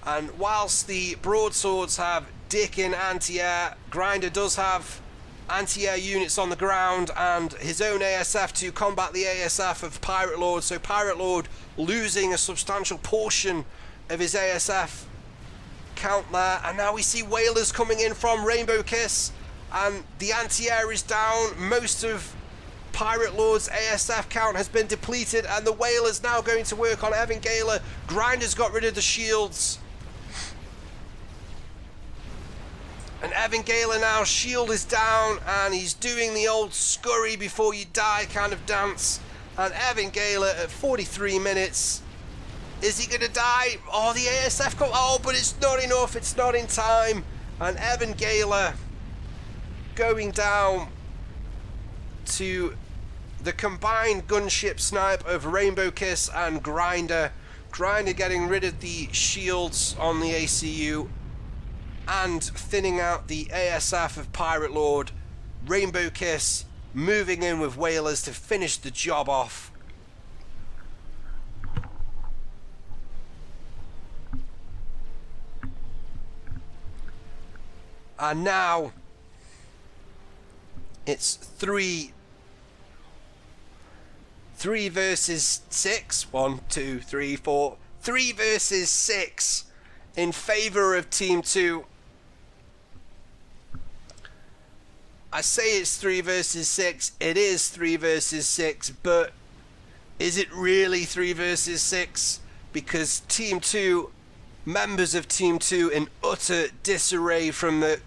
And whilst the broadswords have dick in anti-air, Grinder does have anti-air units on the ground and his own ASF to combat the ASF of PirateLord. So PirateLord losing a substantial portion of his ASF count there. And now we see whalers coming in from RainbowKiss, and the anti-air is down. Most of PirateLord's ASF count has been depleted, and the whalers now going to work on EvanGalea. Grinder's got rid of the shields. And EvanGalea now, shield is down, and he's doing the old scurry before you die kind of dance. And EvanGalea at 43 minutes. Is he going to die? Oh, the ASF come. Oh, but it's not enough. It's not in time. And EvanGalea going down to the combined gunship snipe of RainbowKiss and Grinder. Grinder getting rid of the shields on the ACU and thinning out the ASF of PirateLord. RainbowKiss moving in with whalers to finish the job off. And now it's 3 versus 6. 1, 2, 3, 4. 3 versus 6 in favor of Team 2. I say it's 3 versus 6. It is 3 versus 6, but is it really 3 versus 6? Because Team 2, members of Team 2 in utter disarray from the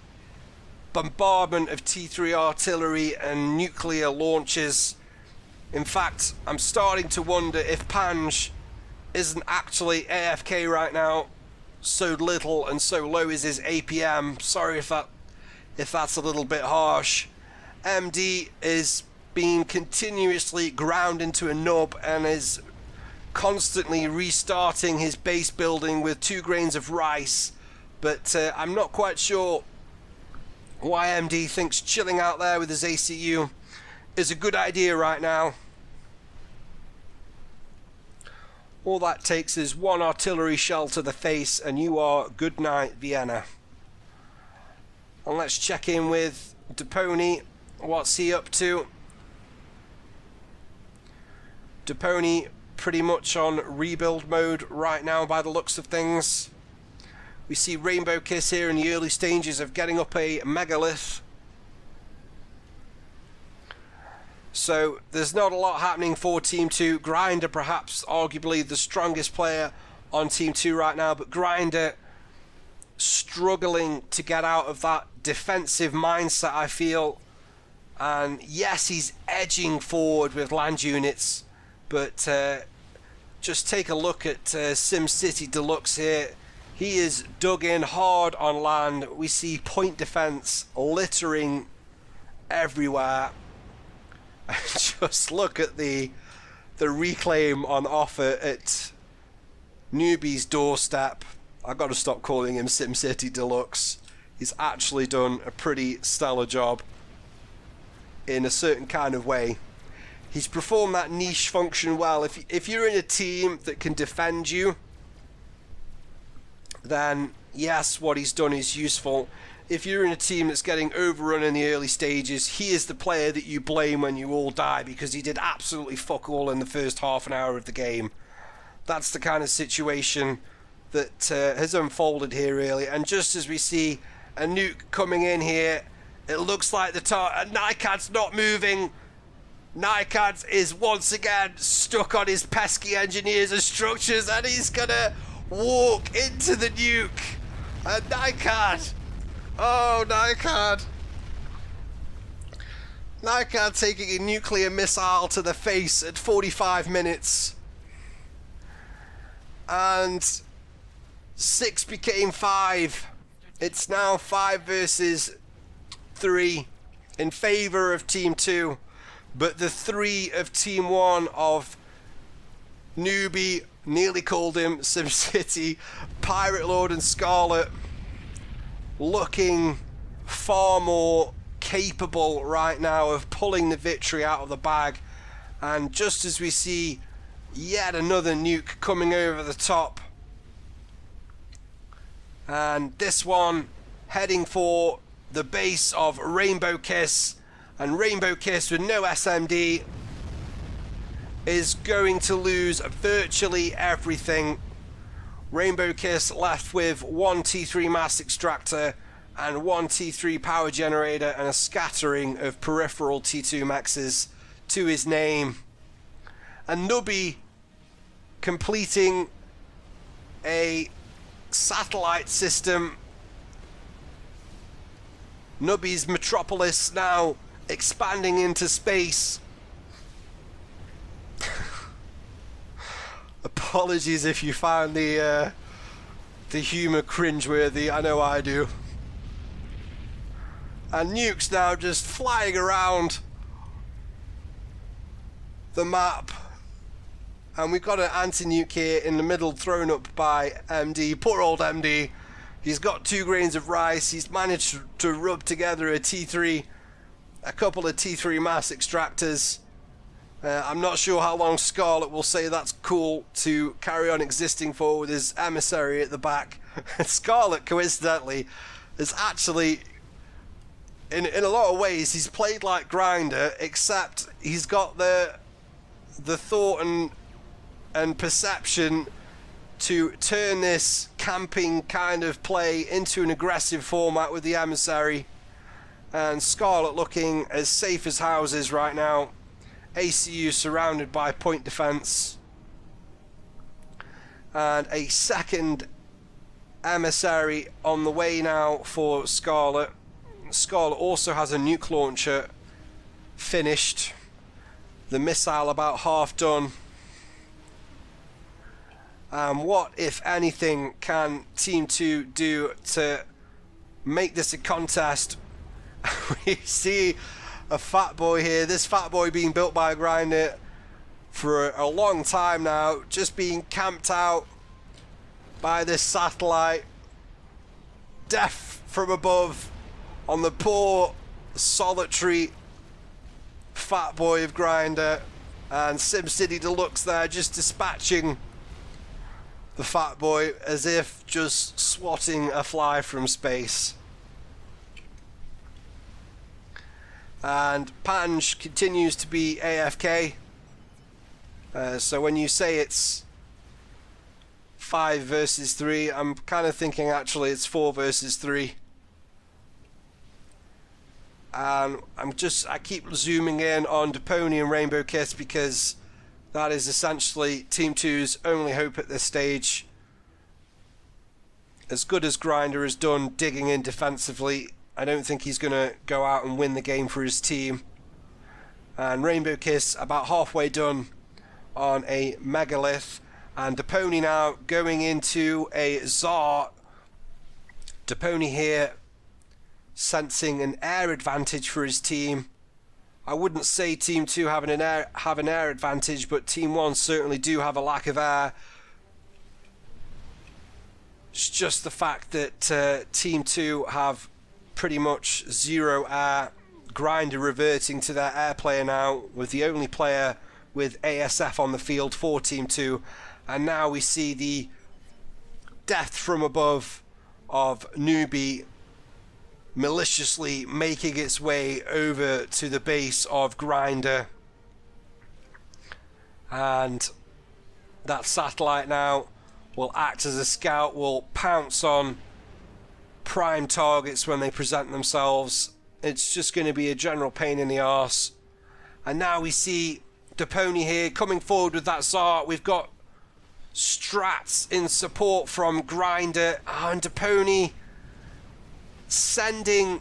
bombardment of T3 artillery and nuclear launches. In fact, I'm starting to wonder if Pange isn't actually AFK right now. So little and so low is his APM. Sorry if that's a little bit harsh. MD is being continuously ground into a nub and is constantly restarting his base building with 2 grains of rice. But I'm not quite sure why MD thinks chilling out there with his ACU is a good idea right now. All that takes is 1 artillery shell to the face and you are good night Vienna. And let's check in with Depony. What's he up to? Depony pretty much on rebuild mode right now by the looks of things. We see RainbowKiss here in the early stages of getting up a megalith. So there's not a lot happening for Team 2. Grinder perhaps arguably the strongest player on Team 2 right now, but Grinder struggling to get out of that defensive mindset, I feel. And yes, he's edging forward with land units, but just take a look at SimCity Deluxe here. He is dug in hard on land. We see point defense littering everywhere. Just look at the reclaim on offer at Nubi's doorstep. I've got to stop calling him SimCity Deluxe. He's actually done a pretty stellar job in a certain kind of way. He's performed that niche function well. If you're in a team that can defend you, then yes, what he's done is useful. If you're in a team that's getting overrun in the early stages, he is the player that you blame when you all die, because he did absolutely fuck all in the first half an hour of the game. That's the kind of situation that has unfolded here really. And just as we see a nuke coming in here, it looks like the NiCAD's not moving. NiCAD is once again stuck on his pesky engineers and structures, and he's gonna walk into the nuke. And NiCAD, oh NiCAD taking a nuclear missile to the face at 45 minutes. And 6 became 5. It's now 5 versus 3 in favor of Team 2, but the 3 of Team 1 of Nubi, nearly called him SimCity, PirateLord and Scarlet, looking far more capable right now of pulling the victory out of the bag. And just as we see yet another nuke coming over the top, and this one heading for the base of RainbowKiss, and RainbowKiss with no SMD is going to lose virtually everything. RainbowKiss left with one T3 mass extractor and one T3 power generator and a scattering of peripheral T2 maxes to his name. And Nubi completing a satellite system. Nubi's metropolis now expanding into space. Apologies if you found the humour cringeworthy, I know I do. And nukes now just flying around the map. And we've got an anti-nuke here in the middle thrown up by MD. Poor old MD. He's got 2 grains of rice. He's managed to rub together a T3, a couple of T3 mass extractors. I'm not sure how long Scarlett will say that's cool to carry on existing for with his emissary at the back. Scarlett, coincidentally, is actually, in a lot of ways, he's played like Grinder, except he's got the thought and perception to turn this camping kind of play into an aggressive format with the emissary. And Scarlett looking as safe as houses right now. ACU surrounded by point defense, and a second emissary on the way now for Scarlett. Scarlett also has a nuke launcher finished, the missile about half done. What, if anything, can Team 2 do to make this a contest? We see a fat boy here, this fat boy being built by a Grinder for a long time now, just being camped out by this satellite. Death from above on the poor solitary fat boy of Grinder, and SimCity Deluxe there just dispatching the fat boy as if just swatting a fly from space. And Pange continues to be AFK. So when you say it's 5 versus 3, I'm kind of thinking actually it's 4 versus 3. And I keep zooming in on Depony and RainbowKiss because that is essentially Team 2's only hope at this stage. As good as Grinder has done digging in defensively, I don't think he's going to go out and win the game for his team. And RainbowKiss about halfway done on a megalith. And Depony now going into a Tsar. Depony here sensing an air advantage for his team. I wouldn't say Team 2 have an air advantage, but Team 1 certainly do have a lack of air. It's just the fact that Team 2 have pretty much 0 air. Grinder reverting to their air player now, with the only player with ASF on the field for Team 2. And now we see the death from above of Nubi maliciously making its way over to the base of Grinder. And that satellite now will act as a scout, will pounce on prime targets when they present themselves. It's just going to be a general pain in the arse. And now we see Depony here coming forward with that Tsar. We've got strats in support from Grinder, and Depony sending,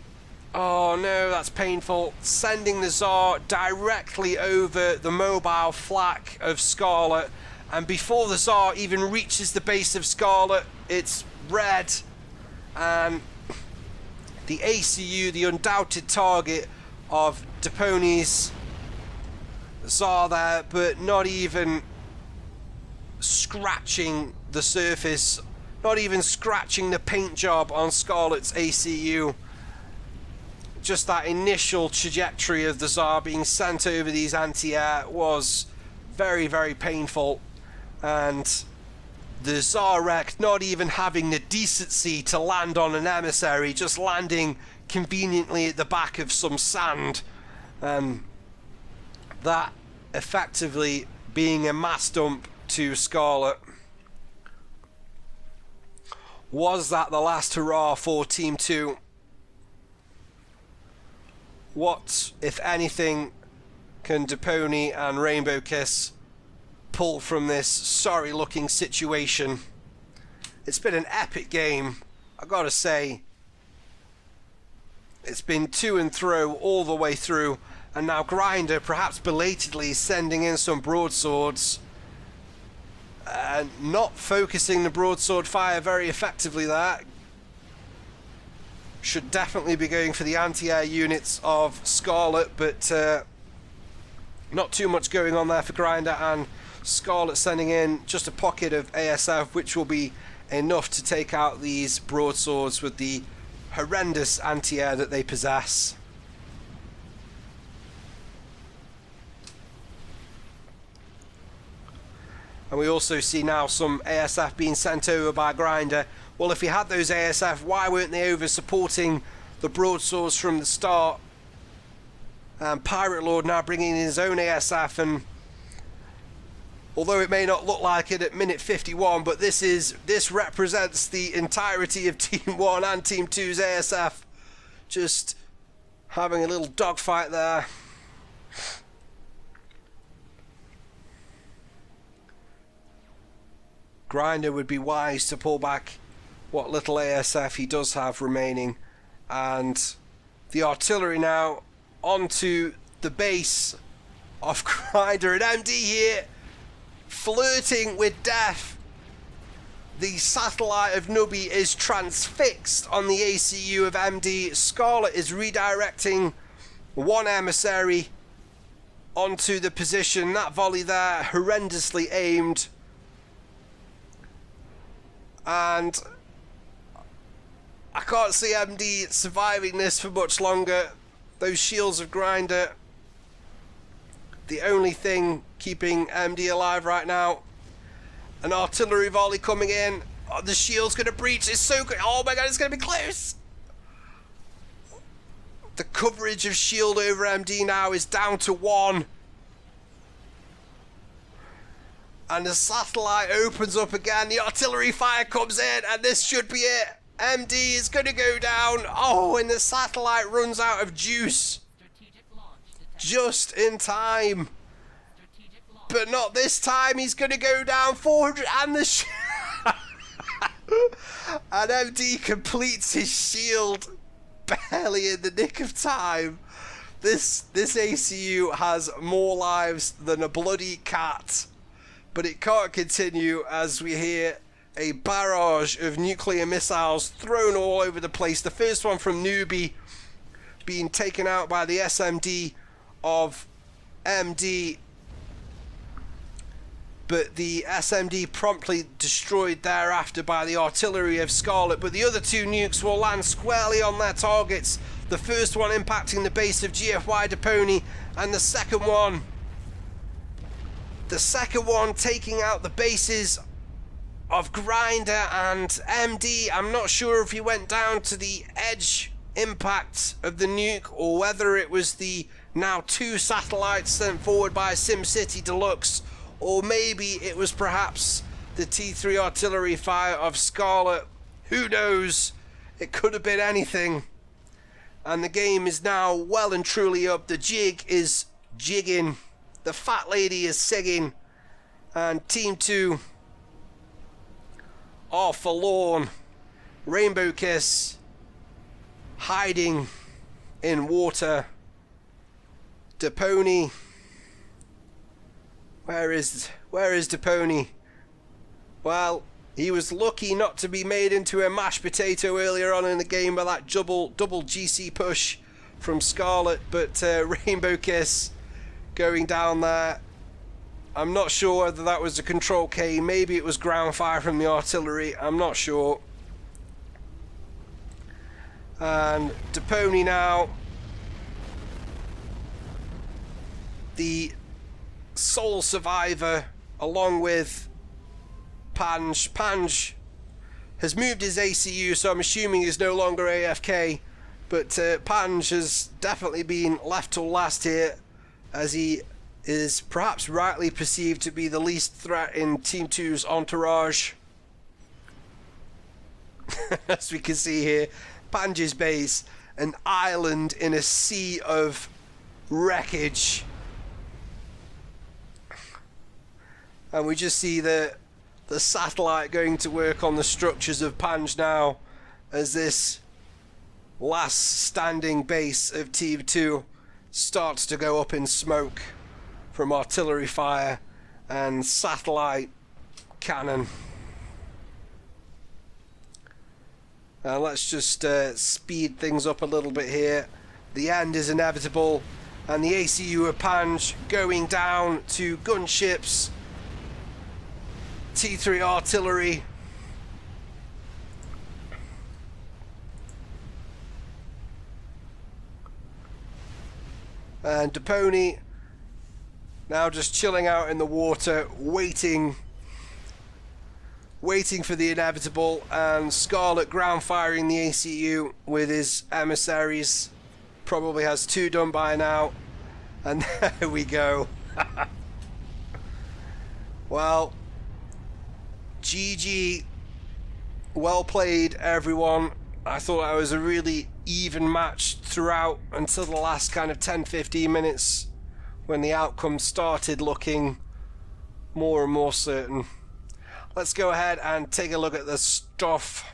oh no, that's painful, sending the Tsar directly over the mobile flak of Scarlett. And before the Tsar even reaches the base of Scarlett, it's red. And the ACU, the undoubted target of Depony's Tsar there, but not even scratching the surface, not even scratching the paint job on Scarlett's ACU. just that initial trajectory of the Tsar being sent over these anti-air was very, very painful, and the Tsar wreck not even having the decency to land on an emissary, just landing conveniently at the back of some sand, that effectively being a mass dump to Scarlet. Was that the last hurrah for Team 2? What, if anything, can Depony and RainbowKiss pull from this sorry looking situation? It's been an epic game, I gotta say. It's been to and fro all the way through, and now Grinder, perhaps belatedly, sending in some broadswords and not focusing the broadsword fire very effectively there. Should definitely be going for the anti-air units of Scarlet, but not too much going on there for Grinder, and Scarlet sending in just a pocket of ASF, which will be enough to take out these broadswords with the horrendous anti-air that they possess. And we also see now some ASF being sent over by Grinder. Well, if he had those ASF, why weren't they over supporting the broadswords from the start? And PirateLord now bringing in his own ASF, and although it may not look like it at minute 51, but this represents the entirety of Team 1 and Team 2's ASF just having a little dogfight there. Grinder would be wise to pull back what little ASF he does have remaining, and the artillery now onto the base of Grinder, and MD here flirting with death. The satellite of Nubi is transfixed on the ACU of MD. Scarlet is redirecting one emissary onto the position. That volley there horrendously aimed, and I can't see MD surviving this for much longer. Those shields of Grinder, the only thing keeping MD alive right now. An artillery volley coming in. Oh, the shield's going to breach. It's so good. Oh my god, it's going to be close. The coverage of shield over MD now is down to 1. And the satellite opens up again. The artillery fire comes in, and this should be it. MD is going to go down. Oh, and the satellite runs out of juice. Just in time. But not this time. He's going to go down 400, and the and MD completes his shield barely in the nick of time. This ACU has more lives than a bloody cat. But it can't continue as we hear a barrage of nuclear missiles thrown all over the place. The first one from Nubi being taken out by the SMD of MD, but the SMD promptly destroyed thereafter by the artillery of Scarlet. But the other two nukes will land squarely on their targets. The first one impacting the base of GFY Depony, and the second one taking out the bases of Grinder and MD. I'm not sure if he went down to the edge impact of the nuke, or whether it was the now 2 satellites sent forward by SimCity Deluxe, or maybe it was perhaps the T3 artillery fire of Scarlet. Who knows? It could have been anything. And the game is now well and truly up. The jig is jigging. The fat lady is singing, and Team 2 are forlorn. RainbowKiss hiding in water. Depony, where is Depony? Well, he was lucky not to be made into a mashed potato earlier on in the game by that double GC push from Scarlet, but RainbowKiss going down there. I'm not sure whether that was a control K, maybe it was ground fire from the artillery, I'm not sure. And Depony now the sole survivor along with Pange. Pange has moved his ACU, so I'm assuming he's no longer AFK, but Pange has definitely been left till last here, as he is perhaps rightly perceived to be the least threat in Team 2's entourage. As we can see here, Pange's base, an island in a sea of wreckage. And we just see the satellite going to work on the structures of Pange now, as this last standing base of Team 2 starts to go up in smoke from artillery fire and satellite cannon. Let's just speed things up a little bit here. The end is inevitable, and the ACU of Pange going down to gunships, T3 artillery. And Depony now just chilling out in the water, waiting for the inevitable, and Scarlet ground firing the ACU with his emissaries. Probably has 2 done by now, and there we go. Well, GG, well played everyone. I thought that was a really even match throughout until the last kind of 10-15 minutes, when the outcome started looking more and more certain. Let's go ahead and take a look at the stuff.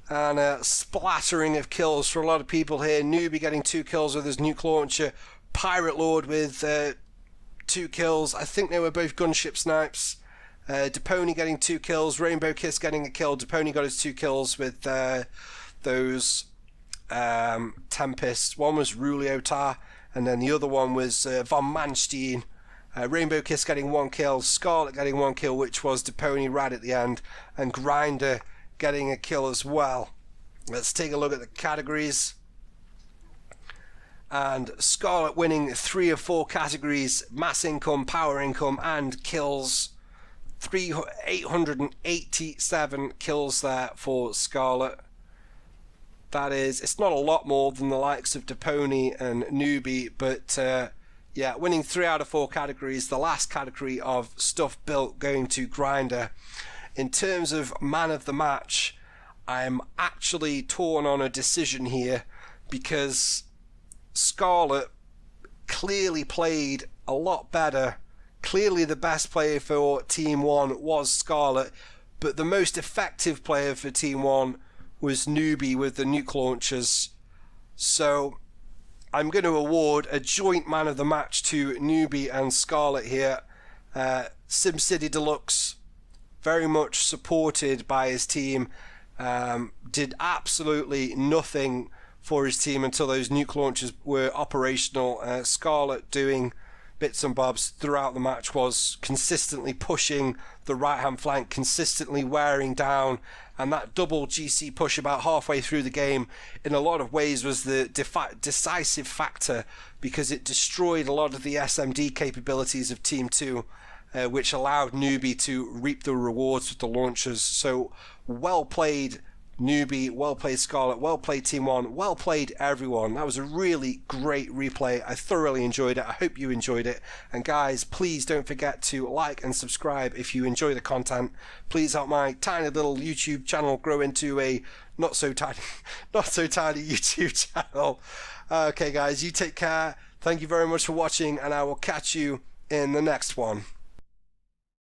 And a splattering of kills for a lot of people here. Nubi getting 2 kills with his nuke launcher. PirateLord with 2 kills. I think they were both gunship snipes. Depony getting 2 kills. RainbowKiss getting a kill. Depony got his 2 kills with those Tempests. One was ruliotaaa, and then the other one was EvanGalea. RainbowKiss getting 1 kill, Scarlet getting 1 kill, which was Depony right at the end, and Grinder getting a kill as well. Let's take a look at the categories. And Scarlet winning 3 of 4 categories: mass income, power income, and kills. 887 kills there for Scarlet. That is, it's not a lot more than the likes of Depony and Nubi, but yeah, winning 3 out of 4 categories. The last category of stuff built going to Grinder. In terms of man of the match, I'm actually torn on a decision here, because Scarlet clearly played a lot better. Clearly the best player for Team 1 was Scarlet, but the most effective player for Team 1 was Nubi with the nuke launchers. So I'm going to award a joint man of the match to Nubi and Scarlet here. SimCity Deluxe, very much supported by his team, did absolutely nothing for his team until those nuke launchers were operational. Scarlet doing bits and bobs throughout the match, was consistently pushing the right hand flank, consistently wearing down, and that double GC push about halfway through the game in a lot of ways was the decisive factor, because it destroyed a lot of the SMD capabilities of Team 2, which allowed Nubi to reap the rewards with the launchers. So well played Nubi, well played Scarlet, well played Team 1, well played everyone. That was a really great replay. I thoroughly enjoyed it. I hope you enjoyed it. And guys, please don't forget to like and subscribe if you enjoy the content. Please help my tiny little YouTube channel grow into a not so tiny YouTube channel. Okay guys, you take care. Thank you very much for watching, and I will catch you in the next one.